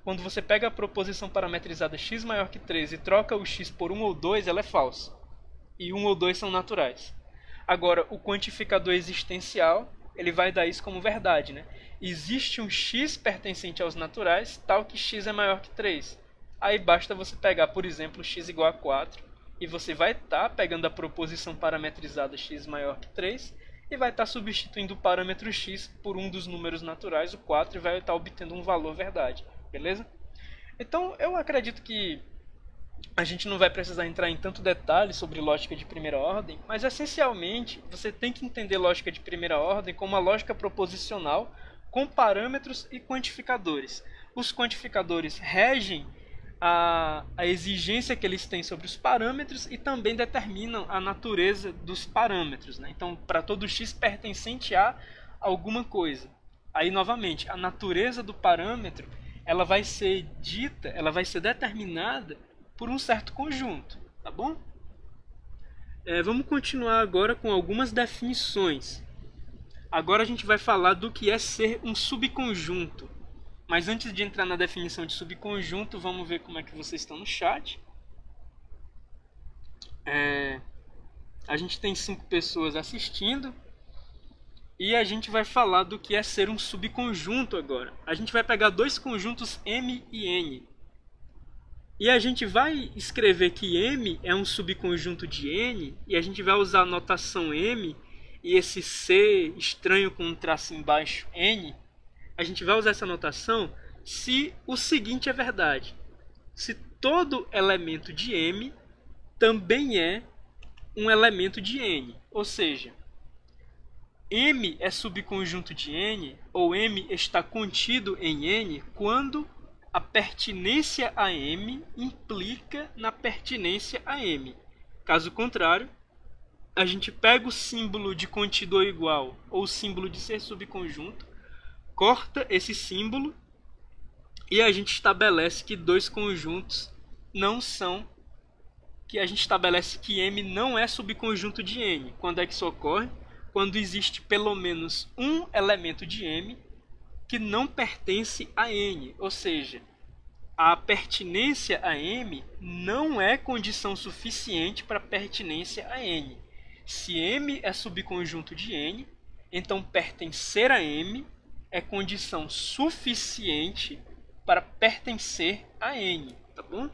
quando você pega a proposição parametrizada x maior que 3 e troca o x por 1 ou 2, ela é falsa. E 1 ou 2 são naturais. Agora, o quantificador existencial, ele vai dar isso como verdade, né? Existe um x pertencente aos naturais, tal que x é maior que 3. Aí basta você pegar, por exemplo, x igual a 4, e você vai estar pegando a proposição parametrizada x maior que 3, e vai estar substituindo o parâmetro x por um dos números naturais, o 4, e vai estar obtendo um valor verdade, beleza? Então, eu acredito que a gente não vai precisar entrar em tanto detalhe sobre lógica de primeira ordem, mas essencialmente você tem que entender lógica de primeira ordem como uma lógica proposicional com parâmetros e quantificadores. Os quantificadores regem a exigência que eles têm sobre os parâmetros e também determinam a natureza dos parâmetros, né? Então, para todo x pertencente a alguma coisa. Aí, novamente, a natureza do parâmetro ela vai ser dita, ela vai ser determinada por um certo conjunto, tá bom? Vamos continuar agora com algumas definições. Agora a gente vai falar do que é ser um subconjunto. Mas antes de entrar na definição de subconjunto, vamos ver como é que vocês estão no chat. A gente tem 5 pessoas assistindo. E a gente vai falar do que é ser um subconjunto agora. A gente vai pegar dois conjuntos M e N. E a gente vai escrever que M é um subconjunto de N, e a gente vai usar a notação M, e esse C estranho com um traço embaixo, N, a gente vai usar essa notação se o seguinte é verdade. Se todo elemento de M também é um elemento de N. Ou seja, M é subconjunto de N, ou M está contido em N, quando a pertinência a M implica na pertinência a M. Caso contrário, a gente pega o símbolo de contido ou igual, ou o símbolo de ser subconjunto, corta esse símbolo e a gente estabelece que dois conjuntos não são, que a gente estabelece que M não é subconjunto de N. Quando é que isso ocorre? Quando existe pelo menos um elemento de M que não pertence a N, ou seja, a pertinência a M não é condição suficiente para pertinência a N. Se M é subconjunto de N, então pertencer a M é condição suficiente para pertencer a N, tá bom?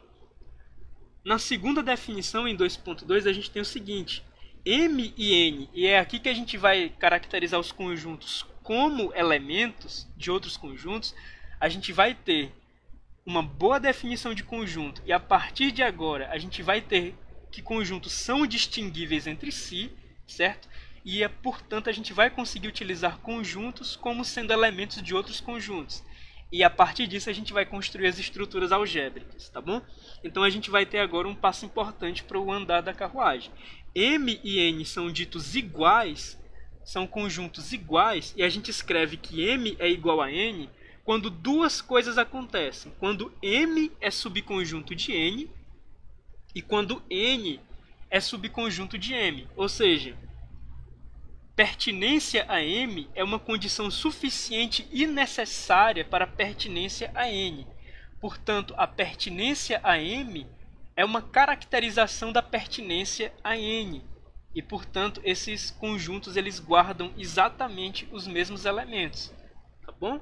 Na segunda definição, em 2.2, a gente tem o seguinte: M e N, e é aqui que a gente vai caracterizar os conjuntos como elementos de outros conjuntos. A gente vai ter uma boa definição de conjunto, e a partir de agora a gente vai ter que conjuntos são distinguíveis entre si, certo? E portanto a gente vai conseguir utilizar conjuntos como sendo elementos de outros conjuntos. E a partir disso a gente vai construir as estruturas algébricas, tá bom? Então a gente vai ter agora um passo importante para o andar da carruagem. M e N são ditos iguais, são conjuntos iguais, e a gente escreve que M é igual a N quando duas coisas acontecem. Quando M é subconjunto de N e quando N é subconjunto de M. Ou seja, pertinência a M é uma condição suficiente e necessária para pertinência a N. Portanto, a pertinência a M é uma caracterização da pertinência a N. E, portanto, esses conjuntos eles guardam exatamente os mesmos elementos. Tá bom?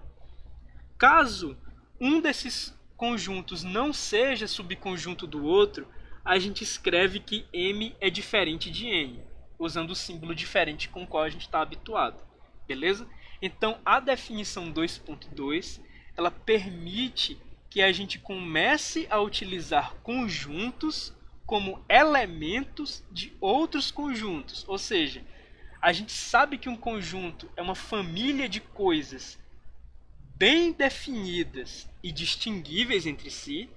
Caso um desses conjuntos não seja subconjunto do outro, a gente escreve que M é diferente de N, usando o símbolo diferente com o qual a gente está habituado. Beleza? Então, a definição 2.2 ela permite que a gente comece a utilizar conjuntos como elementos de outros conjuntos. Ou seja, a gente sabe que um conjunto é uma família de coisas bem definidas e distinguíveis entre si,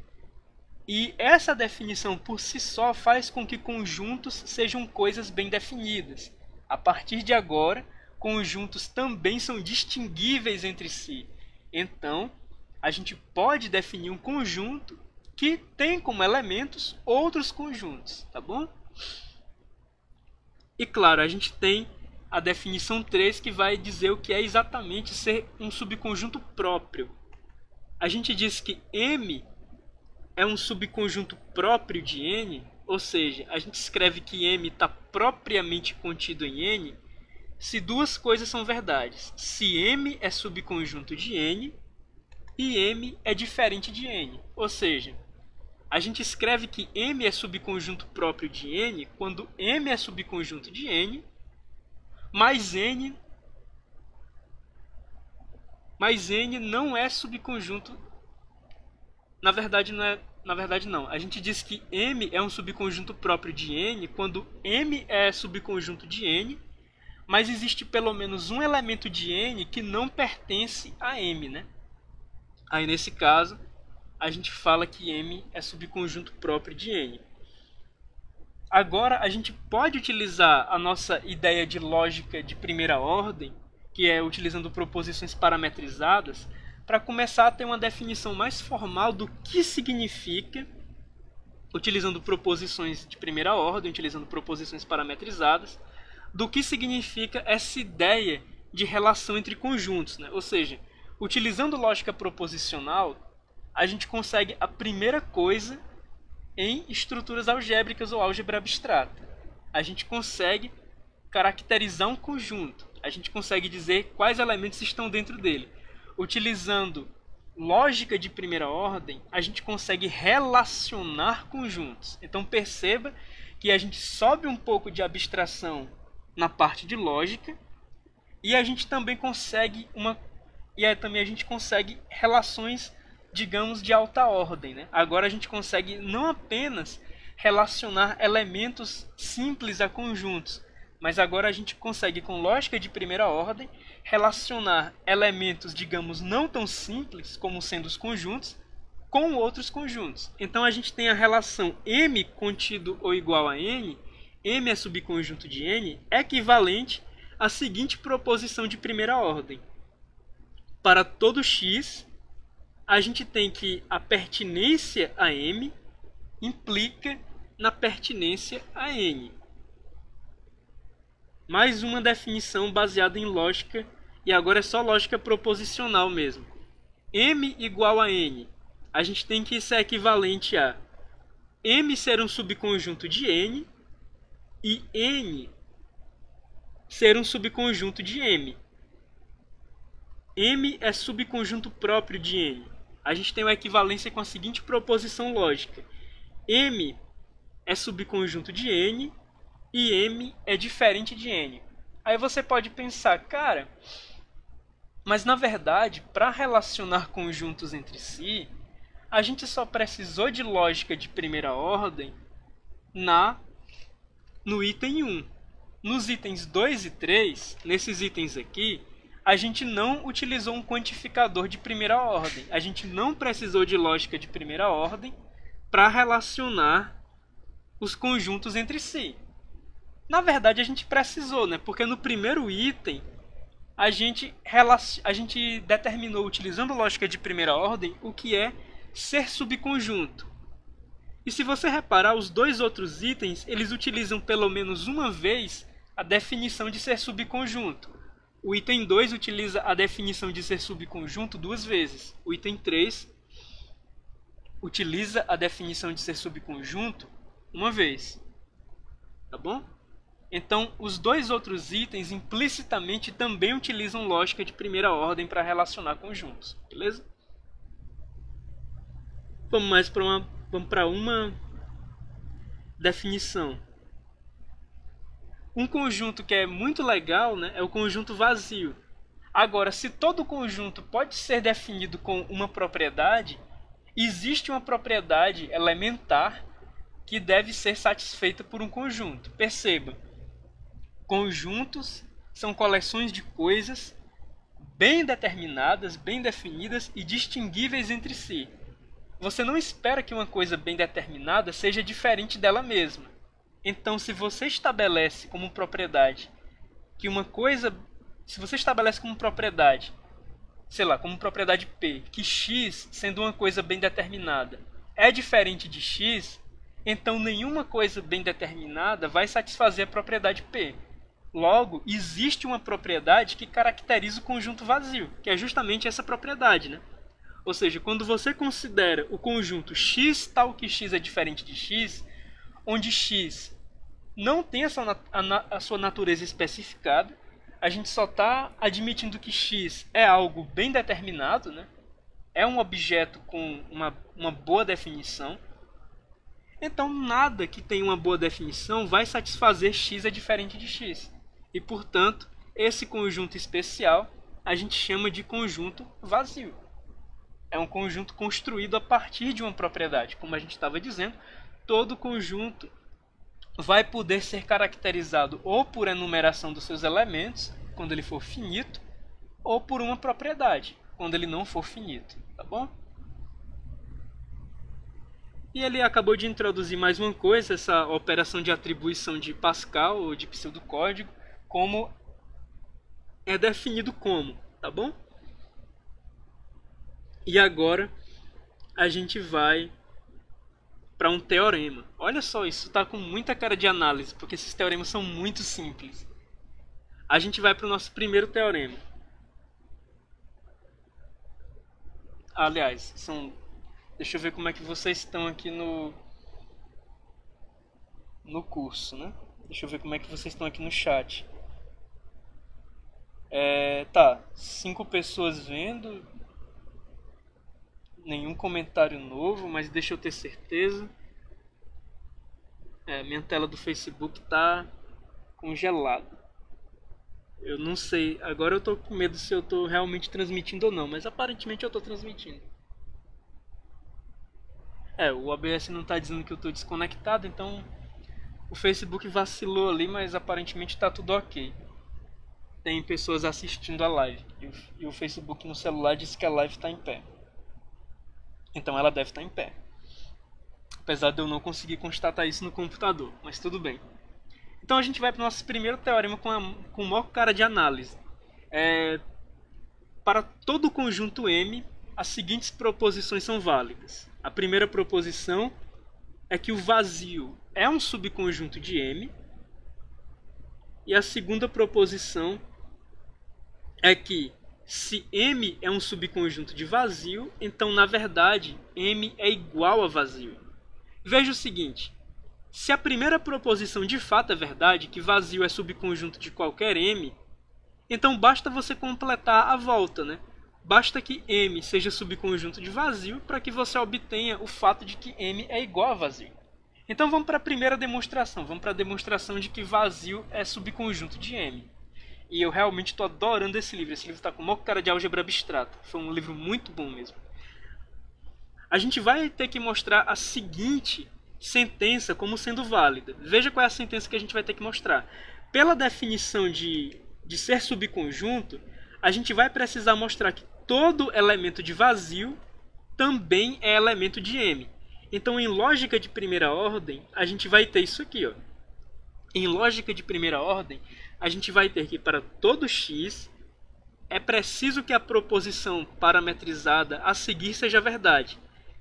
E essa definição por si só faz com que conjuntos sejam coisas bem definidas. A partir de agora, conjuntos também são distinguíveis entre si. Então, a gente pode definir um conjunto que tem como elementos outros conjuntos, tá bom? E claro, a gente tem a definição 3 que vai dizer o que é exatamente ser um subconjunto próprio. A gente diz que M é um subconjunto próprio de N, ou seja, a gente escreve que M está propriamente contido em N se duas coisas são verdades. Se M é subconjunto de N e M é diferente de N. Ou seja, a gente escreve que M é subconjunto próprio de N quando M é subconjunto de N, mas N não é subconjunto. Na verdade não. A gente diz que M é um subconjunto próprio de N quando M é subconjunto de N, mas existe pelo menos um elemento de N que não pertence a M, né? Aí nesse caso, a gente fala que M é subconjunto próprio de N. Agora a gente pode utilizar a nossa ideia de lógica de primeira ordem, que é utilizando proposições parametrizadas, para começar a ter uma definição mais formal do que significa, utilizando proposições de primeira ordem, utilizando proposições parametrizadas, do que significa essa ideia de relação entre conjuntos, né? Ou seja, utilizando lógica proposicional, a gente consegue a primeira coisa em estruturas algébricas ou álgebra abstrata. A gente consegue caracterizar um conjunto, a gente consegue dizer quais elementos estão dentro dele. Utilizando lógica de primeira ordem, a gente consegue relacionar conjuntos. Então perceba que a gente sobe um pouco de abstração na parte de lógica e a gente também consegue relações, digamos, de alta ordem, né? Agora a gente consegue não apenas relacionar elementos simples a conjuntos, mas agora a gente consegue, com lógica de primeira ordem, relacionar elementos, digamos, não tão simples como sendo os conjuntos, com outros conjuntos. Então a gente tem a relação M contido ou igual a N, M é subconjunto de N, equivalente à seguinte proposição de primeira ordem. Para todo X, a gente tem que a pertinência a M implica na pertinência a N. Mais uma definição baseada em lógica, e agora é só lógica proposicional mesmo. M igual a N, a gente tem que isso é equivalente a M ser um subconjunto de N e N ser um subconjunto de M. M é subconjunto próprio de N. A gente tem uma equivalência com a seguinte proposição lógica. M é subconjunto de N e M é diferente de N. Aí você pode pensar, cara, mas na verdade, para relacionar conjuntos entre si, a gente só precisou de lógica de primeira ordem no item 1. Nos itens 2 e 3, nesses itens aqui, a gente não utilizou um quantificador de primeira ordem. A gente não precisou de lógica de primeira ordem para relacionar os conjuntos entre si. Na verdade, a gente precisou, né? Porque no primeiro item, a gente determinou, utilizando lógica de primeira ordem, o que é ser subconjunto. E se você reparar, os dois outros itens, eles utilizam pelo menos uma vez a definição de ser subconjunto. O item 2 utiliza a definição de ser subconjunto duas vezes. O item 3 utiliza a definição de ser subconjunto uma vez. Tá bom? Então, os dois outros itens implicitamente também utilizam lógica de primeira ordem para relacionar conjuntos. Beleza? Vamos para uma definição. Um conjunto que é muito legal, né, é o conjunto vazio. Agora, se todo conjunto pode ser definido com uma propriedade, existe uma propriedade elementar que deve ser satisfeita por um conjunto. Perceba, conjuntos são coleções de coisas bem determinadas, bem definidas e distinguíveis entre si. você não espera que uma coisa bem determinada seja diferente dela mesma. Então, se você estabelece como propriedade que uma coisa... Se você estabelece como propriedade, sei lá, como propriedade P, que x, sendo uma coisa bem determinada, é diferente de x, então nenhuma coisa bem determinada vai satisfazer a propriedade P. Logo, existe uma propriedade que caracteriza o conjunto vazio, que é justamente essa propriedade, né? Ou seja, quando você considera o conjunto x tal que x é diferente de x, onde x não tem a sua natureza especificada, a gente só está admitindo que x é algo bem determinado, né? É um objeto com uma boa definição. Então, nada que tenha uma boa definição vai satisfazer x é diferente de x. E, portanto, esse conjunto especial a gente chama de conjunto vazio. É um conjunto construído a partir de uma propriedade. Como a gente estava dizendo, todo conjunto vai poder ser caracterizado ou por enumeração dos seus elementos, quando ele for finito, ou por uma propriedade, quando ele não for finito, tá bom? E ele acabou de introduzir mais uma coisa, essa operação de atribuição de Pascal, ou de pseudocódigo, como é definido como, tá bom? E agora a gente vai para um teorema. Olha só, isso está com muita cara de análise, porque esses teoremas são muito simples. A gente vai para o nosso primeiro teorema. Aliás, deixa eu ver como é que vocês estão aqui no curso, né? Deixa eu ver como é que vocês estão aqui no chat. Tá, 5 pessoas vendo. Nenhum comentário novo, mas deixa eu ter certeza. Minha tela do Facebook tá congelada. Eu não sei, agora eu tô com medo se eu tô realmente transmitindo ou não, mas aparentemente eu tô transmitindo. O OBS não tá dizendo que eu tô desconectado, então o Facebook vacilou ali, mas aparentemente tá tudo ok. Tem pessoas assistindo a live e o Facebook no celular disse que a live tá em pé. Então ela deve estar em pé. Apesar de eu não conseguir constatar isso no computador, mas tudo bem. Então a gente vai para o nosso primeiro teorema com o maior cara de análise. Para todo o conjunto M, as seguintes proposições são válidas. A primeira proposição é que o vazio é um subconjunto de M. E a segunda proposição é que se M é um subconjunto de vazio, então, na verdade, M é igual a vazio. Veja o seguinte, se a primeira proposição de fato é verdade, que vazio é subconjunto de qualquer M, então basta você completar a volta, né? Basta que M seja subconjunto de vazio para que você obtenha o fato de que M é igual a vazio. Então vamos para a primeira demonstração, vamos para a demonstração de que vazio é subconjunto de M. E eu realmente estou adorando esse livro está com uma cara de álgebra abstrata. Foi um livro muito bom mesmo. A gente vai ter que mostrar a seguinte sentença como sendo válida. Veja qual é a sentença que a gente vai ter que mostrar. Pela definição de ser subconjunto, a gente vai precisar mostrar que todo elemento de vazio também é elemento de M. Então, em lógica de primeira ordem, a gente vai ter isso aqui, ó. Em lógica de primeira ordem, a gente vai ter que para todo x é preciso que a proposição parametrizada a seguir seja verdade.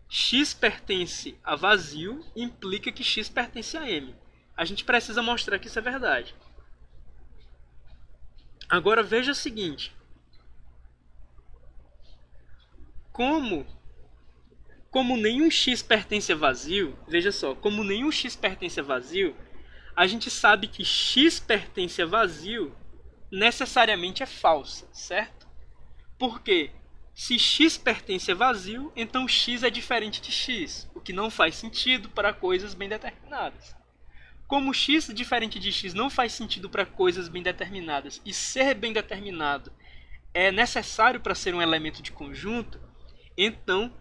X pertence a vazio implica que x pertence a M. A gente precisa mostrar que isso é verdade. Agora veja o seguinte. Como nenhum x pertence a vazio, veja só, como nenhum x pertence a vazio, a gente sabe que x pertence a vazio necessariamente é falsa, certo? Porque se x pertence a vazio, então x é diferente de x, o que não faz sentido para coisas bem determinadas. Como x diferente de x não faz sentido para coisas bem determinadas e ser bem determinado é necessário para ser um elemento de conjunto, então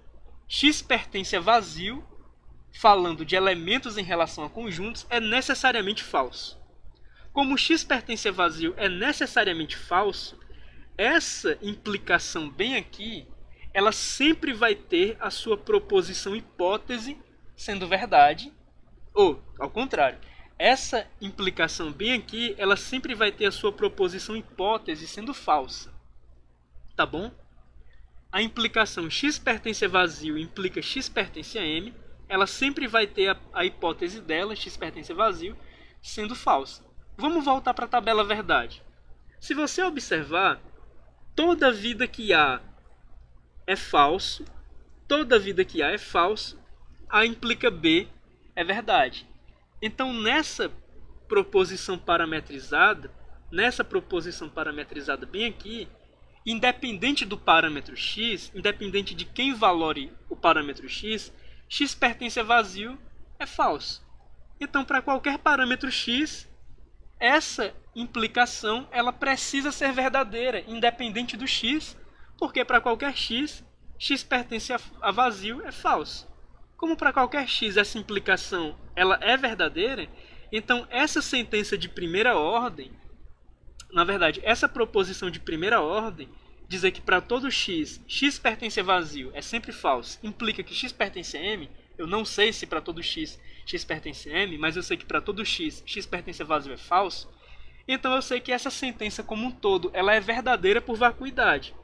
x pertence a vazio, falando de elementos em relação a conjuntos, é necessariamente falso. Como x pertence a vazio é necessariamente falso, essa implicação bem aqui ela sempre vai ter a sua proposição hipótese sendo verdade, ou, ao contrário, essa implicação bem aqui, ela sempre vai ter a sua proposição hipótese sendo falsa. Tá bom? A implicação x pertence a vazio implica x pertence a M, ela sempre vai ter a hipótese dela, x pertence a vazio, sendo falsa. Vamos voltar para a tabela verdade. Se você observar, toda vida que A é falso, toda vida que A é falso, A implica B é verdade. Então, nessa proposição parametrizada bem aqui, independente do parâmetro x, independente de quem valore o parâmetro x, x pertence a vazio é falso. Então, para qualquer parâmetro x, essa implicação ela precisa ser verdadeira, independente do x, porque para qualquer x, x pertence a vazio é falso. Como para qualquer x essa implicação ela é verdadeira, então essa sentença de primeira ordem, na verdade, essa proposição de primeira ordem, dizer que para todo x, x pertence a vazio é sempre falso, implica que x pertence a M. Eu não sei se para todo x, x pertence a M, mas eu sei que para todo x, x pertence a vazio é falso. Então eu sei que essa sentença como um todo ela é verdadeira por vacuidade.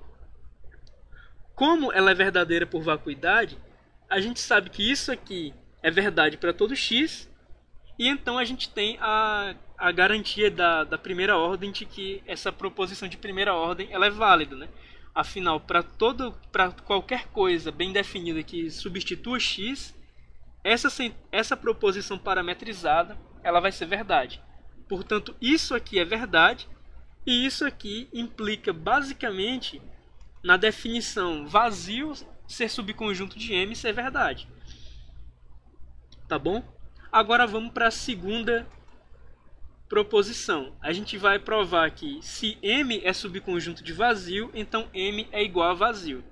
Como ela é verdadeira por vacuidade, a gente sabe que isso aqui é verdade para todo x, e então a gente tem a garantia da primeira ordem de que essa proposição de primeira ordem ela é válida, né? Afinal, para qualquer coisa bem definida que substitua x, essa proposição parametrizada ela vai ser verdade. Portanto, isso aqui é verdade, e isso aqui implica basicamente na definição vazio ser subconjunto de M ser verdade. Tá bom? Agora vamos para a segunda proposição. A gente vai provar que se M é subconjunto de vazio, então M é igual a vazio.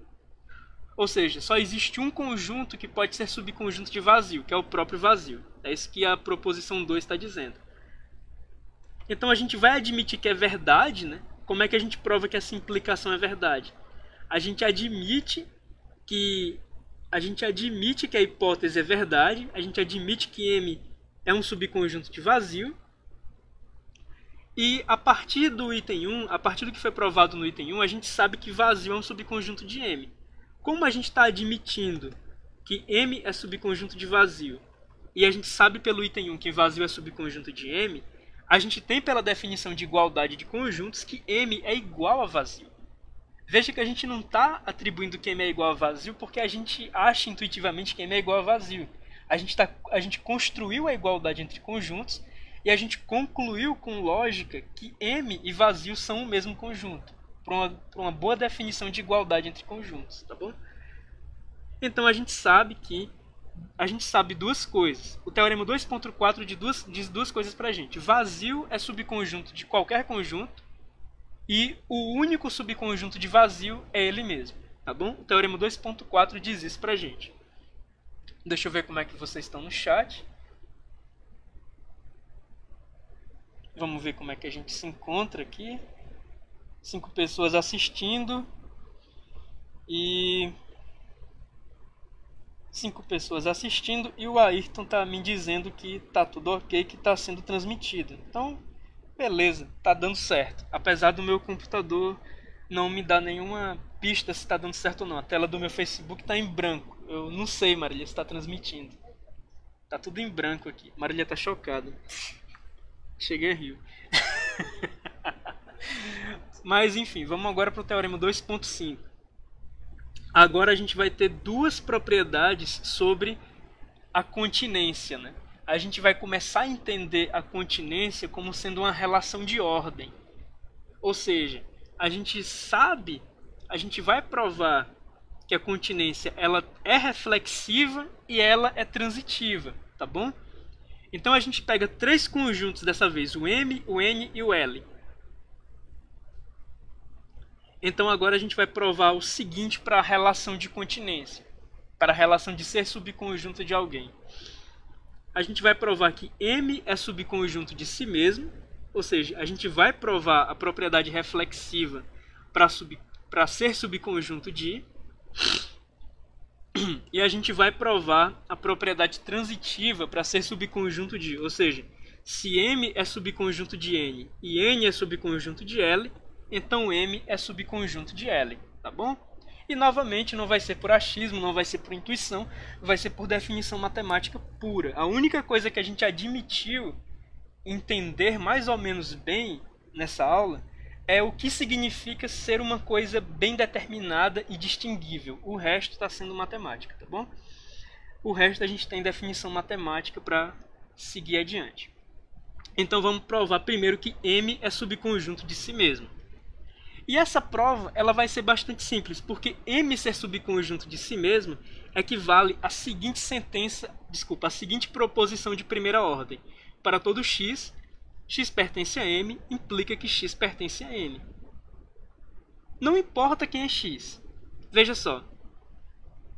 Ou seja, só existe um conjunto que pode ser subconjunto de vazio, que é o próprio vazio. É isso que a proposição 2 está dizendo. Então a gente vai admitir que é verdade, né? Como é que a gente prova que essa implicação é verdade? A gente admite que a hipótese é verdade, a gente admite que M é um subconjunto de vazio, e a partir do item 1, a partir do que foi provado no item 1, a gente sabe que vazio é um subconjunto de M. Como a gente está admitindo que M é subconjunto de vazio, e a gente sabe pelo item 1 que vazio é subconjunto de M, a gente tem pela definição de igualdade de conjuntos que M é igual a vazio. Veja que a gente não está atribuindo que M é igual a vazio porque a gente acha intuitivamente que M é igual a vazio. A gente construiu a igualdade entre conjuntos e a gente concluiu com lógica que M e vazio são o mesmo conjunto. Por uma boa definição de igualdade entre conjuntos, tá bom? Então a gente sabe duas coisas. O teorema 2.4 diz duas coisas pra gente. Vazio é subconjunto de qualquer conjunto e o único subconjunto de vazio é ele mesmo, tá bom? O teorema 2.4 diz isso pra gente. Deixa eu ver como é que vocês estão no chat. Vamos ver como é que a gente se encontra aqui. 5 pessoas assistindo e 5 pessoas assistindo e o Ayrton tá me dizendo que tá tudo ok, que tá sendo transmitido. Então, beleza, tá dando certo. Apesar do meu computador não me dar nenhuma pista se tá dando certo ou não. A tela do meu Facebook tá em branco. Eu não sei, Marília, se tá transmitindo. Tá tudo em branco aqui. Marília tá chocada. Cheguei a rir. Mas enfim, vamos agora para o teorema 2.5. Agora a gente vai ter duas propriedades sobre a continência, né? A gente vai começar a entender a continência como sendo uma relação de ordem. Ou seja, a gente vai provar que a continência ela é reflexiva e ela é transitiva, tá bom? Então a gente pega 3 conjuntos dessa vez, o M, o N e o L. Então agora a gente vai provar o seguinte para a relação de continência, para a relação de ser subconjunto de alguém. A gente vai provar que M é subconjunto de si mesmo, ou seja, a gente vai provar a propriedade reflexiva para ser subconjunto de. E a gente vai provar a propriedade transitiva para ser subconjunto de, ou seja, se M é subconjunto de N e N é subconjunto de L, então M é subconjunto de L, tá bom? E novamente não vai ser por achismo, não vai ser por intuição, vai ser por definição matemática pura. A única coisa que a gente admitiu entender mais ou menos bem nessa aula é o que significa ser uma coisa bem determinada e distinguível. O resto está sendo matemática, tá bom? O resto a gente tem definição matemática para seguir adiante. Então vamos provar primeiro que M é subconjunto de si mesmo. E essa prova ela vai ser bastante simples, porque M ser subconjunto de si mesmo equivale à seguinte a seguinte proposição de primeira ordem. Para todo x, x pertence a M, implica que x pertence a N. Não importa quem é x. Veja só.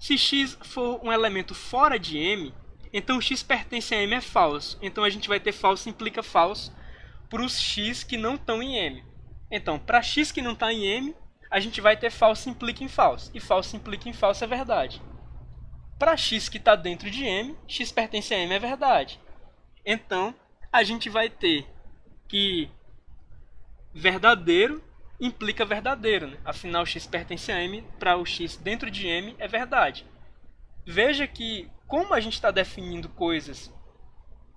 Se x for um elemento fora de M, então x pertence a M é falso. Então a gente vai ter falso implica falso para os x que não estão em M. Então, para x que não está em M, a gente vai ter falso implica em falso. E falso implica em falso é verdade. Para x que está dentro de M, x pertence a M é verdade. Então, a gente vai ter que verdadeiro implica verdadeiro, né? Afinal, x pertence a M, para o x dentro de M é verdade. Veja que, como a gente está definindo coisas,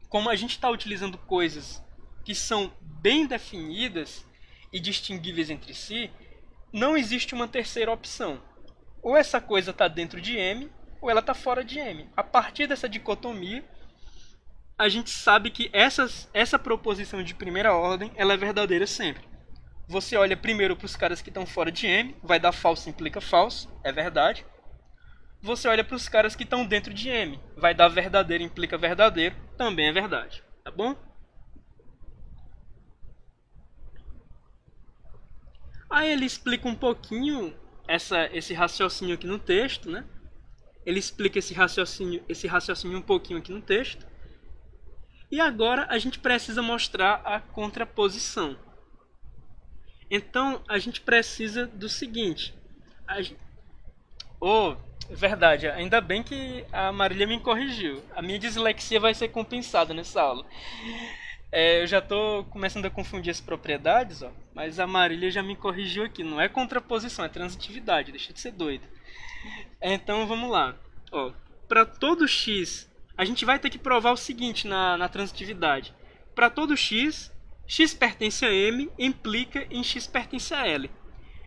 como a gente está utilizando coisas que são bem definidas e distinguíveis entre si, não existe uma terceira opção. Ou essa coisa está dentro de M, ou ela está fora de M. A partir dessa dicotomia, a gente sabe que essa proposição de primeira ordem ela é verdadeira sempre. Você olha primeiro para os caras que estão fora de M, vai dar falso implica falso, é verdade. Você olha para os caras que estão dentro de M, vai dar verdadeiro implica verdadeiro, também é verdade. Tá bom? Aí ele explica um pouquinho esse raciocínio aqui no texto, né? Ele explica esse raciocínio um pouquinho aqui no texto. E agora a gente precisa mostrar a contraposição. Então a gente precisa do seguinte. Verdade, ainda bem que a Marília me corrigiu. A minha dislexia vai ser compensada nessa aula. Eu já estou começando a confundir as propriedades, ó, mas a Marília já me corrigiu aqui. Não é contraposição, é transitividade. Deixa de ser doido. Então vamos lá. Para todo x, a gente vai ter que provar o seguinte na transitividade. Para todo x, x pertence a M implica em x pertence a L.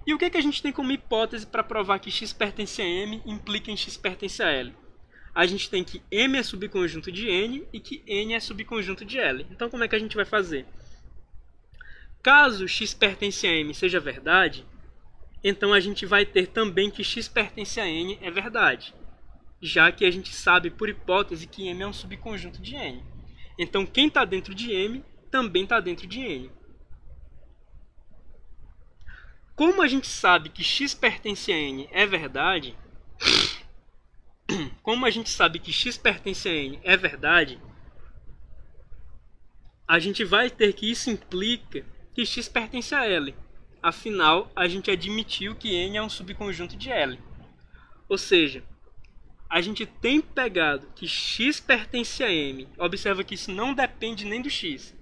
E o que a gente tem como hipótese para provar que x pertence a M implica em x pertence a L? A gente tem que M é subconjunto de N e que N é subconjunto de L. Então como é que a gente vai fazer? Caso x pertence a M seja verdade, então a gente vai ter também que x pertence a N é verdade, já que a gente sabe por hipótese que M é um subconjunto de N. Então quem está dentro de M também está dentro de N. Como a gente sabe que x pertence a N é verdade, a gente vai ter que isso implica que x pertence a L. Afinal, a gente admitiu que N é um subconjunto de L. Ou seja, a gente tem pegado que x pertence a M. Observa que isso não depende nem do x.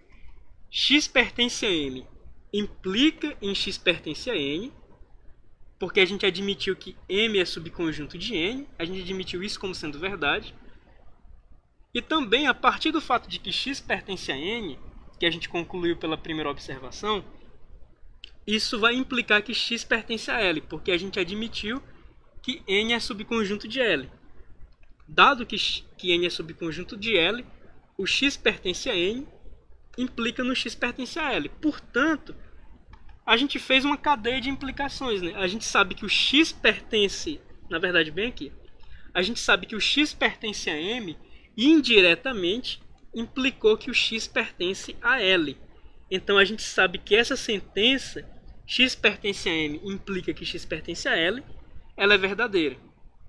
X pertence a M implica em x pertence a N, porque a gente admitiu que M é subconjunto de N. A gente admitiu isso como sendo verdade. E também, a partir do fato de que x pertence a N, que a gente concluiu pela primeira observação, isso vai implicar que x pertence a L, porque a gente admitiu que N é subconjunto de L. Dado que N é subconjunto de L, o x pertence a N implica no x pertence a L. Portanto, a gente fez uma cadeia de implicações, né? A gente sabe que o x pertence, na verdade bem aqui, a gente sabe que o x pertence a M e indiretamente implicou que o x pertence a L. Então a gente sabe que essa sentença, x pertence a M implica que x pertence a L, ela é verdadeira.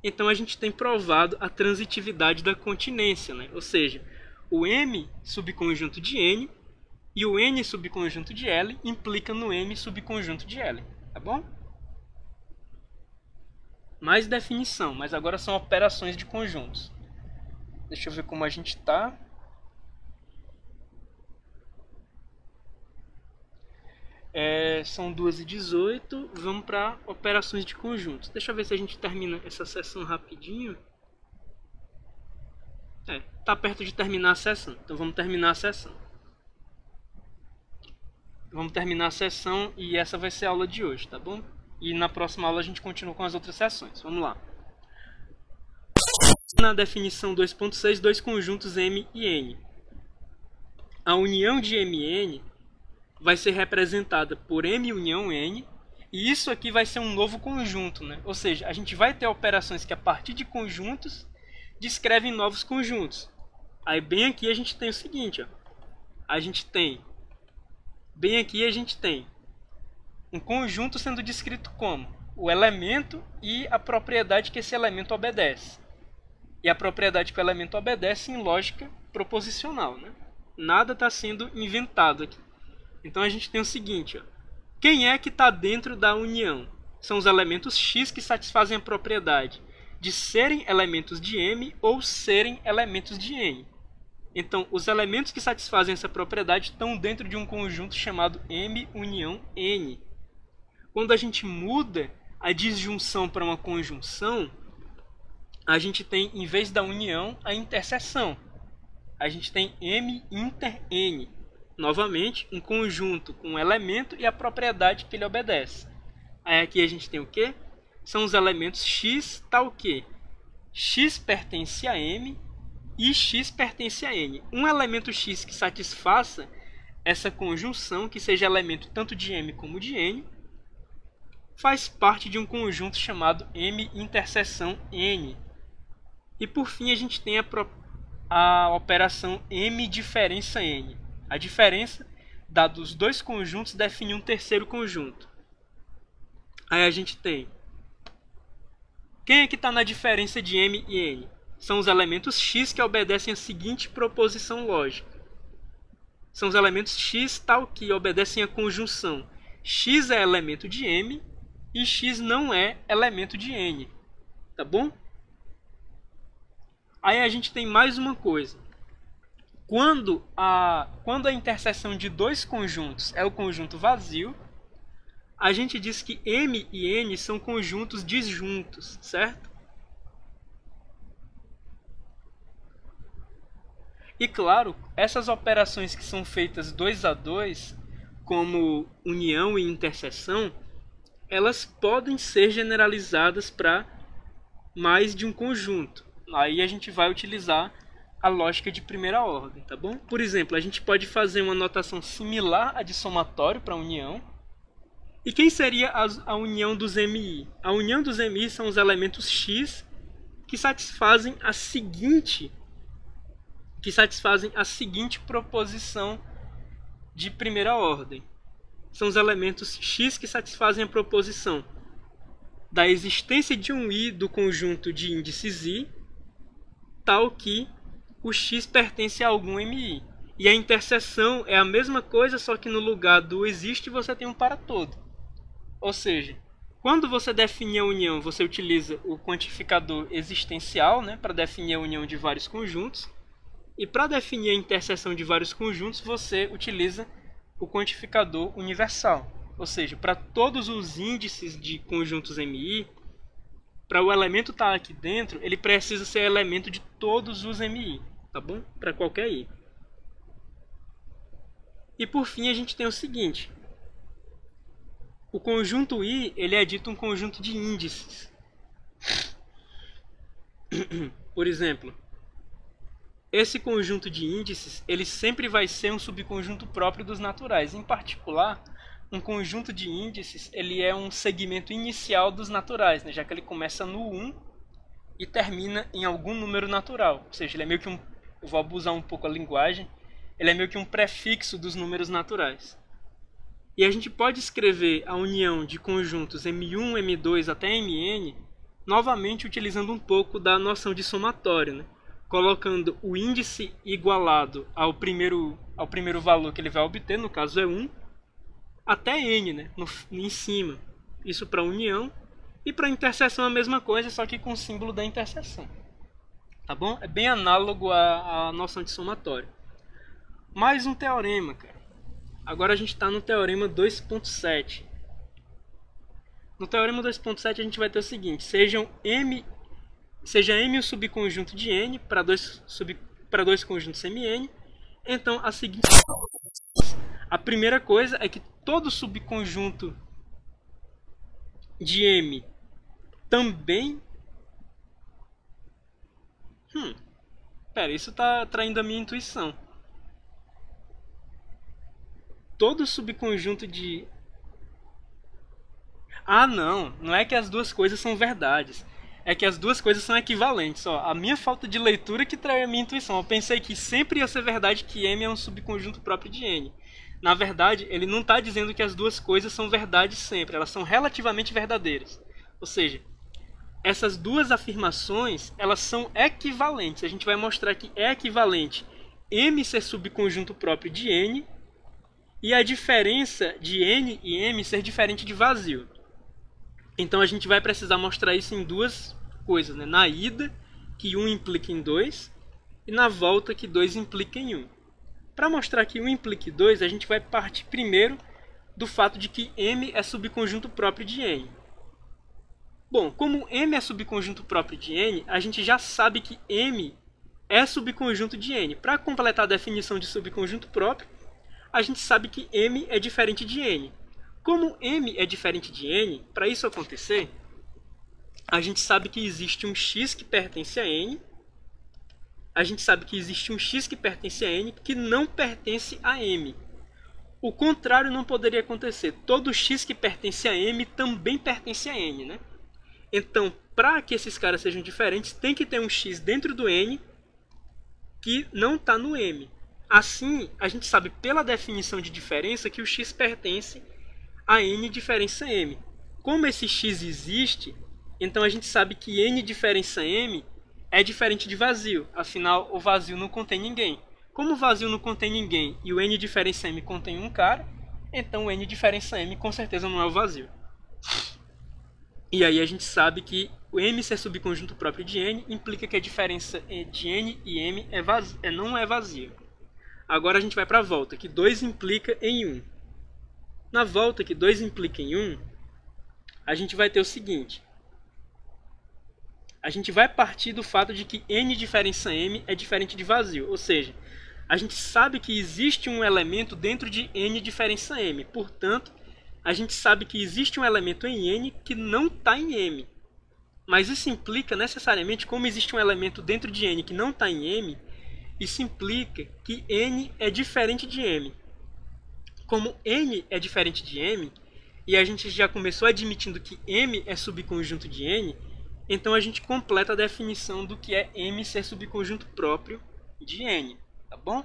Então a gente tem provado a transitividade da continência, né? Ou seja, o M subconjunto de N e o N subconjunto de L implica no M subconjunto de L, tá bom? Mais definição, mas agora são operações de conjuntos. Deixa eu ver como a gente está. São 2h18, vamos para operações de conjuntos. Deixa eu ver se a gente termina essa sessão rapidinho. Tá perto de terminar a sessão, então vamos terminar a sessão. Vamos terminar a sessão e essa vai ser a aula de hoje, tá bom? E na próxima aula a gente continua com as outras sessões. Vamos lá. Na definição 2.6, dois conjuntos M e N. A união de M e N vai ser representada por M união N, e isso aqui vai ser um novo conjunto, né? Ou seja, a gente vai ter operações que a partir de conjuntos descrevem novos conjuntos. Aí bem aqui a gente tem o seguinte, ó. Bem aqui a gente tem um conjunto sendo descrito como o elemento e a propriedade que esse elemento obedece. E a propriedade que o elemento obedece em lógica proposicional, né? Nada está sendo inventado aqui. Então a gente tem o seguinte, ó. Quem é que está dentro da união? São os elementos X que satisfazem a propriedade de serem elementos de M ou serem elementos de N. Então, os elementos que satisfazem essa propriedade estão dentro de um conjunto chamado M união N. Quando a gente muda a disjunção para uma conjunção, a gente tem, em vez da união, a interseção. A gente tem M inter N. Novamente, um conjunto com um elemento e a propriedade que ele obedece. Aí aqui a gente tem o quê? São os elementos X tal que X pertence a M e X pertence a N. Um elemento X que satisfaça essa conjunção, que seja elemento tanto de M como de N, faz parte de um conjunto chamado M interseção N. E por fim a gente tem a operação M diferença N. A diferença dos dois conjuntos define um terceiro conjunto. Aí a gente tem... Quem é que está na diferença de M e N? São os elementos X que obedecem a seguinte proposição lógica. São os elementos X tal que obedecem a conjunção. X é elemento de M e X não é elemento de N. Tá bom? Aí a gente tem mais uma coisa. Quando a interseção de dois conjuntos é o conjunto vazio, a gente diz que M e N são conjuntos disjuntos, certo? E claro, essas operações que são feitas 2 a 2, como união e interseção, elas podem ser generalizadas para mais de um conjunto. Aí a gente vai utilizar a lógica de primeira ordem, tá bom? Por exemplo, a gente pode fazer uma notação similar à de somatório para união. E quem seria a união dos MI? A união dos MI são os elementos X que satisfazem a seguinte proposição de primeira ordem. São os elementos X que satisfazem a proposição da existência de um I do conjunto de índices I, tal que o X pertence a algum MI. E a interseção é a mesma coisa, só que no lugar do existe você tem um para todo. Ou seja, quando você define a união, você utiliza o quantificador existencial, né, para definir a união de vários conjuntos. E para definir a interseção de vários conjuntos, você utiliza o quantificador universal. Ou seja, para todos os índices de conjuntos MI, para o elemento estar aqui dentro, ele precisa ser elemento de todos os MI, tá bom? Para qualquer I. E por fim a gente tem o seguinte. O conjunto I, ele é dito um conjunto de índices. Por exemplo, esse conjunto de índices, ele sempre vai ser um subconjunto próprio dos naturais. Em particular, um conjunto de índices, ele é um segmento inicial dos naturais, né? Já que ele começa no 1 e termina em algum número natural. Ou seja, ele é meio que eu vou abusar um pouco a linguagem, ele é meio que um prefixo dos números naturais. E a gente pode escrever a união de conjuntos M1, M2 até Mn, novamente utilizando um pouco da noção de somatório, né? Colocando o índice igualado ao primeiro valor que ele vai obter, no caso é 1, até n, né? Em cima. Isso para união. E para interseção a mesma coisa, só que com o símbolo da interseção. Tá bom? É bem análogo à noção de somatório. Mais um teorema, cara. Agora a gente está no teorema 2.7. No teorema 2.7 a gente vai ter o seguinte: seja M o subconjunto de N para dois conjuntos semi-N. Então a seguinte: a primeira coisa é que todo subconjunto de M também... Pera, isso está traindo a minha intuição. Todo subconjunto de... Ah, não é que as duas coisas são verdades. É que as duas coisas são equivalentes. Ó, a minha falta de leitura que trai a minha intuição. Eu pensei que sempre ia ser verdade que M é um subconjunto próprio de N. Na verdade, ele não está dizendo que as duas coisas são verdades sempre. Elas são relativamente verdadeiras. Ou seja, essas duas afirmações, elas são equivalentes. A gente vai mostrar que é equivalente M ser subconjunto próprio de N e a diferença de N e M ser diferente de vazio. Então a gente vai precisar mostrar isso em duas coisas, né? Na ida, que 1 implica em 2, e na volta, que 2 implica em 1. Para mostrar que 1 implica em 2, a gente vai partir primeiro do fato de que M é subconjunto próprio de N. Bom, como M é subconjunto próprio de N, a gente já sabe que M é subconjunto de N. Para completar a definição de subconjunto próprio, a gente sabe que M é diferente de N. Como M é diferente de N, para isso acontecer, a gente sabe que existe um X que pertence a N. A gente sabe que existe um X que pertence a N que não pertence a M. O contrário não poderia acontecer. Todo X que pertence a M também pertence a N, né? Então, para que esses caras sejam diferentes, tem que ter um X dentro do N que não está no M. Assim, a gente sabe pela definição de diferença que o X pertence a N diferença M. Como esse X existe, então a gente sabe que N diferença M é diferente de vazio. Afinal, o vazio não contém ninguém. Como o vazio não contém ninguém e o N diferença M contém um cara, então o N diferença M com certeza não é o vazio. E aí a gente sabe que o M ser subconjunto próprio de N implica que a diferença de N e M não é vazia. Agora a gente vai para a volta, que 2 implica em 1. Na volta, que 2 implica em 1, a gente vai ter o seguinte. A gente vai partir do fato de que N diferença M é diferente de vazio. Ou seja, a gente sabe que existe um elemento dentro de N diferença M. Portanto, a gente sabe que existe um elemento em N que não está em M. Mas isso implica necessariamente, como existe um elemento dentro de N que não está em M, isso implica que N é diferente de M. Como N é diferente de M, e a gente já começou admitindo que M é subconjunto de N, então a gente completa a definição do que é M ser subconjunto próprio de N, tá bom?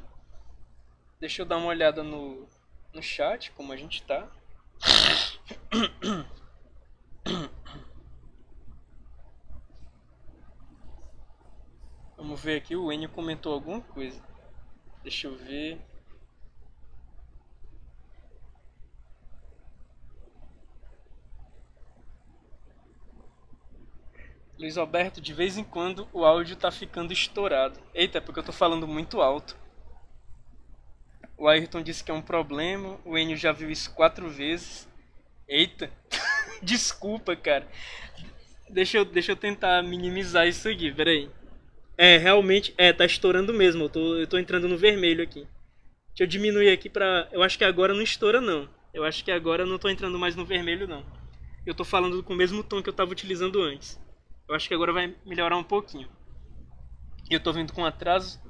Deixa eu dar uma olhada no chat, como a gente está. Vamos ver aqui, o Enio comentou alguma coisa. Deixa eu ver. Luiz Alberto, de vez em quando o áudio tá ficando estourado. Eita, é porque eu tô falando muito alto. O Ayrton disse que é um problema. O Enio já viu isso 4 vezes. Eita. Desculpa, cara. Deixa eu tentar minimizar isso aqui, peraí. Realmente, tá estourando mesmo. Eu tô entrando no vermelho aqui. Deixa eu diminuir aqui pra... Eu acho que agora não estoura, não. Eu acho que agora eu não tô entrando mais no vermelho, não. Eu tô falando com o mesmo tom que eu tava utilizando antes. Eu acho que agora vai melhorar um pouquinho. E eu tô vindo com atraso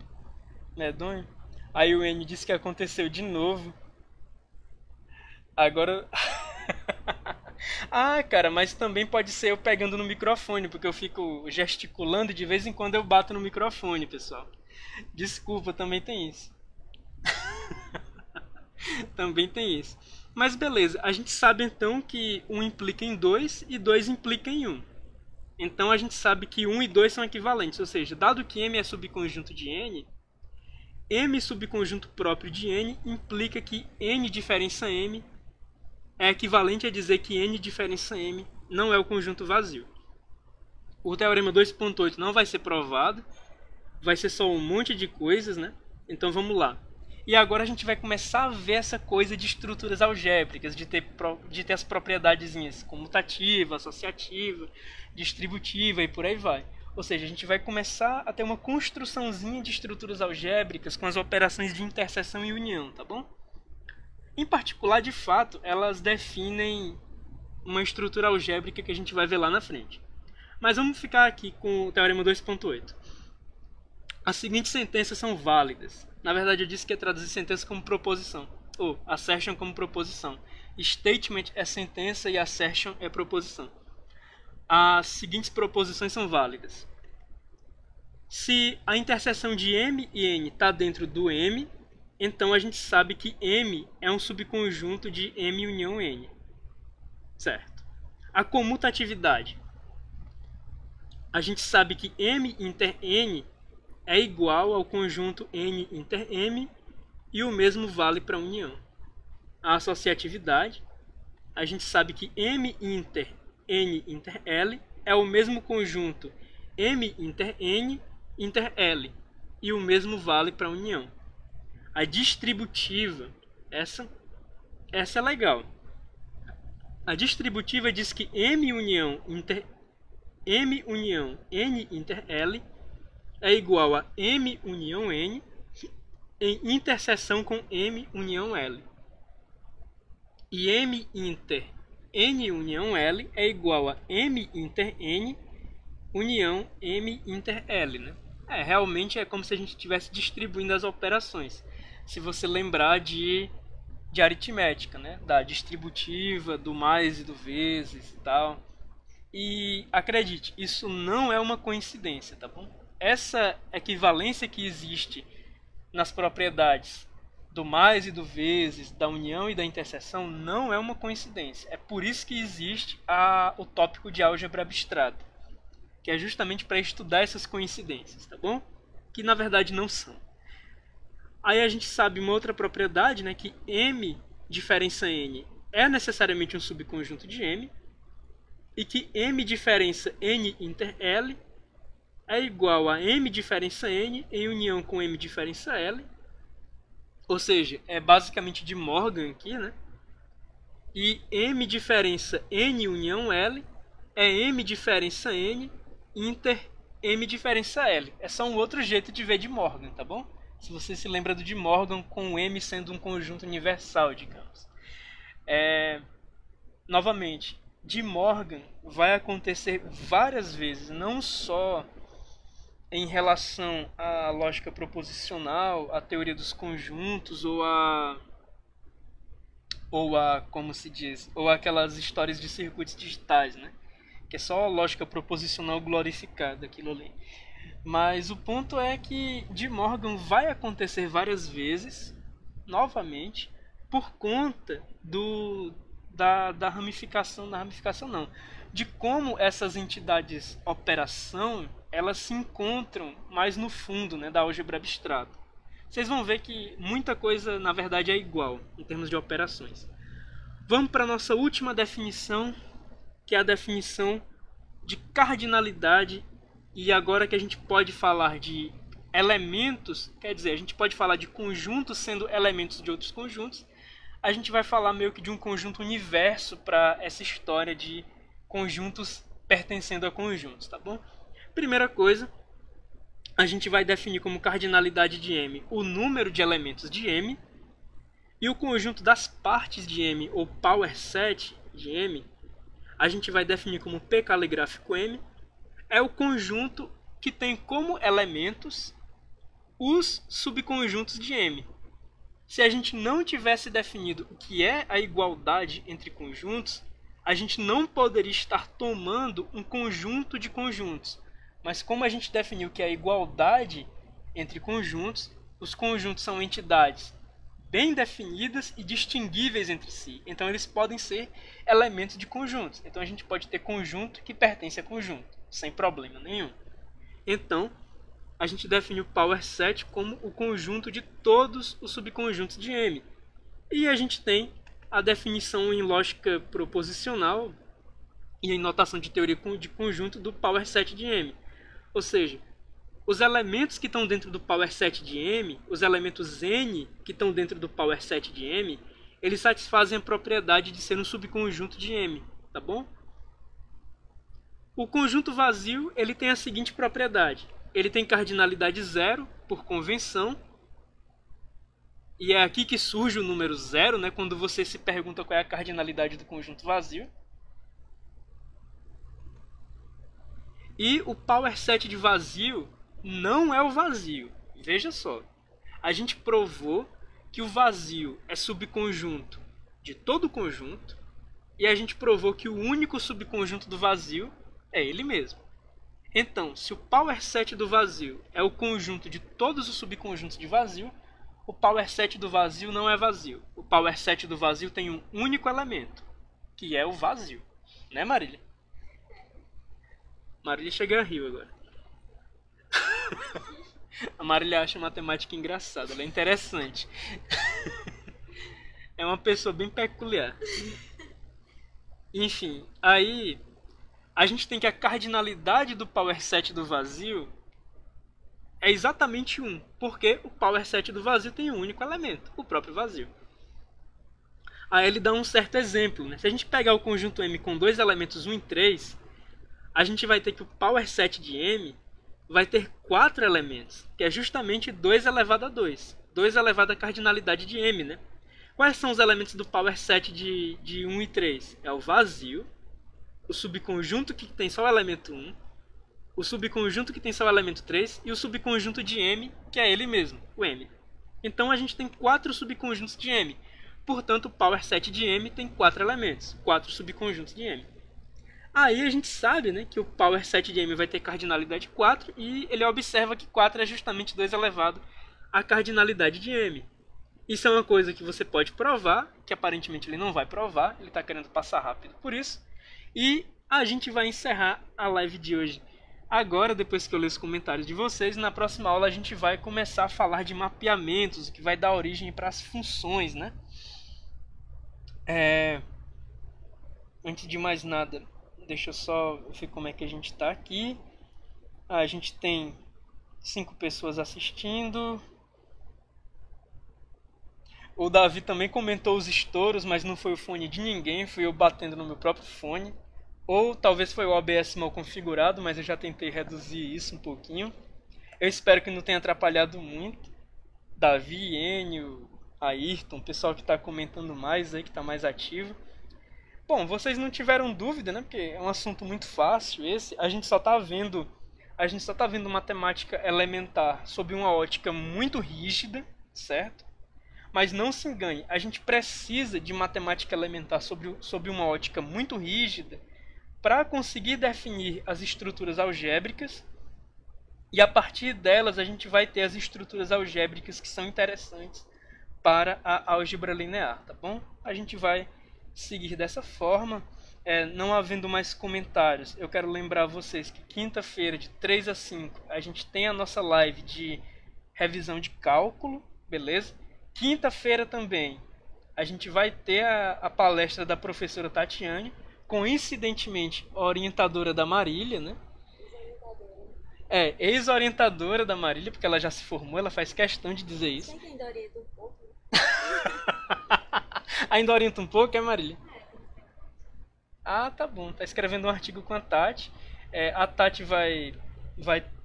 medonho. Aí o N disse que aconteceu de novo. Agora... Ah, cara, mas também pode ser eu pegando no microfone, porque eu fico gesticulando e de vez em quando eu bato no microfone, pessoal. Desculpa, também tem isso. Também tem isso. Mas beleza, a gente sabe então que 1 implica em 2 e 2 implica em 1. Então a gente sabe que 1 e 2 são equivalentes, ou seja, dado que M é subconjunto de N, M subconjunto próprio de N implica que N diferença M é equivalente a dizer que N diferença M não é o conjunto vazio. O teorema 2.8 não vai ser provado, vai ser só um monte de coisas, né? Então vamos lá. E agora a gente vai começar a ver essa coisa de estruturas algébricas, de ter as propriedadezinhas comutativa, associativa, distributiva e por aí vai. Ou seja, a gente vai começar a ter uma construçãozinha de estruturas algébricas com as operações de interseção e união, tá bom? Em particular, de fato, elas definem uma estrutura algébrica que a gente vai ver lá na frente. Mas vamos ficar aqui com o teorema 2.8. As seguintes sentenças são válidas. Na verdade, eu disse que ia traduzir sentença como proposição, ou assertion como proposição. Statement é sentença e assertion é proposição. As seguintes proposições são válidas. Se a interseção de M e N está dentro do M, então a gente sabe que M é um subconjunto de M união N. Certo. A comutatividade. A gente sabe que M inter N é igual ao conjunto N inter M e o mesmo vale para a união. A associatividade. A gente sabe que M inter N inter L é o mesmo conjunto M inter N inter L e o mesmo vale para a união. A distributiva, essa é legal. A distributiva diz que M união N inter L é igual a M união N em interseção com M união L. E M inter N união L é igual a M inter N união M inter L, né? Realmente é como se a gente estivesse distribuindo as operações. Se você lembrar de aritmética, né? Da distributiva, do mais e do vezes e tal. E acredite, isso não é uma coincidência, tá bom? Essa equivalência que existe nas propriedades do mais e do vezes, da união e da interseção, não é uma coincidência. É por isso que existe o tópico de álgebra abstrata, que é justamente para estudar essas coincidências, tá bom? Que na verdade não são. Aí a gente sabe uma outra propriedade, né, que M diferença N é necessariamente um subconjunto de M, e que M diferença N inter L é igual a M diferença N em união com M diferença L. Ou seja, é basicamente de Morgan aqui, né? E M diferença N união L é M diferença N inter M diferença L. É só um outro jeito de ver de Morgan, tá bom? Se você se lembra do de Morgan com M sendo um conjunto universal, digamos. Novamente, de Morgan vai acontecer várias vezes, não só em relação à lógica proposicional, à teoria dos conjuntos ou a como se diz, ou aquelas histórias de circuitos digitais, né? Que é só lógica proposicional glorificada aquilo ali. Mas o ponto é que de Morgan vai acontecer várias vezes, novamente, por conta da ramificação não, de como essas entidades operação elas se encontram mais no fundo, né, da álgebra abstrata. Vocês vão ver que muita coisa na verdade é igual em termos de operações. Vamos para a nossa última definição, que é a definição de cardinalidade. E agora que a gente pode falar de elementos, quer dizer, a gente pode falar de conjuntos sendo elementos de outros conjuntos, a gente vai falar meio que de um conjunto universo para essa história de conjuntos pertencendo a conjuntos, tá bom? Primeira coisa, a gente vai definir como cardinalidade de M o número de elementos de M, e o conjunto das partes de M, ou power set de M, a gente vai definir como P caligráfico M, é o conjunto que tem como elementos os subconjuntos de M. Se a gente não tivesse definido o que é a igualdade entre conjuntos, a gente não poderia estar tomando um conjunto de conjuntos. Mas como a gente definiu que é a igualdade entre conjuntos, os conjuntos são entidades bem definidas e distinguíveis entre si. Então eles podem ser elementos de conjuntos. Então a gente pode ter conjunto que pertence a conjunto, sem problema nenhum. Então a gente define o power set como o conjunto de todos os subconjuntos de M. E a gente tem a definição em lógica proposicional e em notação de teoria de conjunto do power set de M. Ou seja, os elementos que estão dentro do power set de M, os elementos N que estão dentro do power set de M, eles satisfazem a propriedade de ser um subconjunto de M, tá bom? O conjunto vazio, ele tem a seguinte propriedade. Ele tem cardinalidade zero, por convenção. E é aqui que surge o número zero, né, quando você se pergunta qual é a cardinalidade do conjunto vazio. E o power set de vazio não é o vazio. Veja só. A gente provou que o vazio é subconjunto de todo o conjunto. E a gente provou que o único subconjunto do vazio é ele mesmo. Então, se o power set do vazio é o conjunto de todos os subconjuntos de vazio, o power set do vazio não é vazio. O power set do vazio tem um único elemento, que é o vazio. Né, Marília? Marília chega a rir agora. A Marília acha matemática engraçada, ela é interessante. É uma pessoa bem peculiar. Enfim, aí a gente tem que a cardinalidade do power set do vazio é exatamente 1, porque o power set do vazio tem um único elemento, o próprio vazio. Aí ele dá um certo exemplo, né? Se a gente pegar o conjunto M com dois elementos 1 e 3, a gente vai ter que o power set de M vai ter 4 elementos, que é justamente 2 elevado a 2. 2 elevado à cardinalidade de M, né? Quais são os elementos do power set de 1 e 3? É o vazio, o subconjunto que tem só o elemento 1, o subconjunto que tem só o elemento 3 e o subconjunto de M, que é ele mesmo, o M. Então a gente tem 4 subconjuntos de M. Portanto, o power set de M tem 4 elementos, 4 subconjuntos de M. Aí a gente sabe, né, que o power set de M vai ter cardinalidade 4 e ele observa que 4 é justamente 2 elevado à cardinalidade de M. Isso é uma coisa que você pode provar, que aparentemente ele não vai provar, ele está querendo passar rápido por isso. E a gente vai encerrar a live de hoje agora, depois que eu ler os comentários de vocês. Na próxima aula a gente vai começar a falar de mapeamentos, o que vai dar origem para as funções, né? Antes de mais nada, deixa eu só ver como é que a gente está aqui. A gente tem 5 pessoas assistindo. O Davi também comentou os estouros, mas não foi o fone de ninguém, fui eu batendo no meu próprio fone. Ou talvez foi o OBS mal configurado, mas eu já tentei reduzir isso um pouquinho. Eu espero que não tenha atrapalhado muito. Davi, Enio, Ayrton, pessoal que está comentando mais aí, que está mais ativo. Bom, vocês não tiveram dúvida, né? Porque é um assunto muito fácil esse. A gente só está vendo matemática elementar sob uma ótica muito rígida, certo? Mas não se engane, a gente precisa de matemática elementar sob uma ótica muito rígida para conseguir definir as estruturas algébricas, e a partir delas a gente vai ter as estruturas algébricas que são interessantes para a álgebra linear, tá bom? A gente vai seguir dessa forma. Não havendo mais comentários, eu quero lembrar vocês que quinta-feira de 3 a 5 a gente tem a nossa live de revisão de cálculo, beleza? Quinta-feira também a gente vai ter a palestra da professora Tatiane, coincidentemente orientadora da Marília, né? Ex-orientadora da Marília, porque ela já se formou, ela faz questão de dizer isso. Você ainda orienta um pouco? Ainda orienta um pouco, Marília? Ah, tá bom. Tá escrevendo um artigo com a Tati. A Tati vai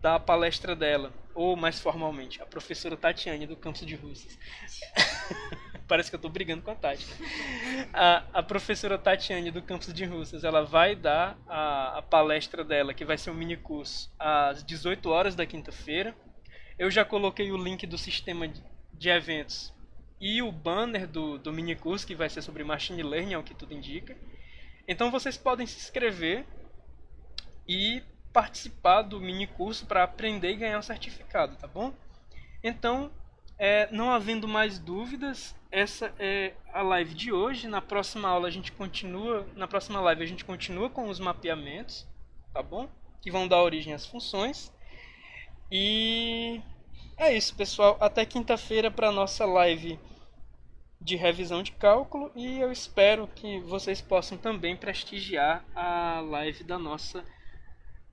dar a palestra dela, ou mais formalmente, a professora Tatiane do campus de Russas. Parece que eu tô brigando com a Tati. A professora Tatiane do campus de Russas, ela vai dar a palestra dela, que vai ser um mini curso, às 18 horas da quinta-feira. Eu já coloquei o link do sistema de eventos e o banner do mini curso, que vai ser sobre Machine Learning, é o que tudo indica. Então vocês podem se inscrever e participar do mini curso para aprender e ganhar um certificado, tá bom? Então, não havendo mais dúvidas, essa é a live de hoje. Na próxima aula na próxima live a gente continua com os mapeamentos, tá bom? Que vão dar origem às funções. E é isso, pessoal. Até quinta-feira para nossa live de revisão de cálculo e eu espero que vocês possam também prestigiar a live da nossa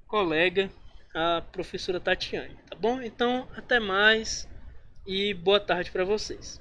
colega, a professora Tatiane, tá bom? Então, até mais e boa tarde para vocês.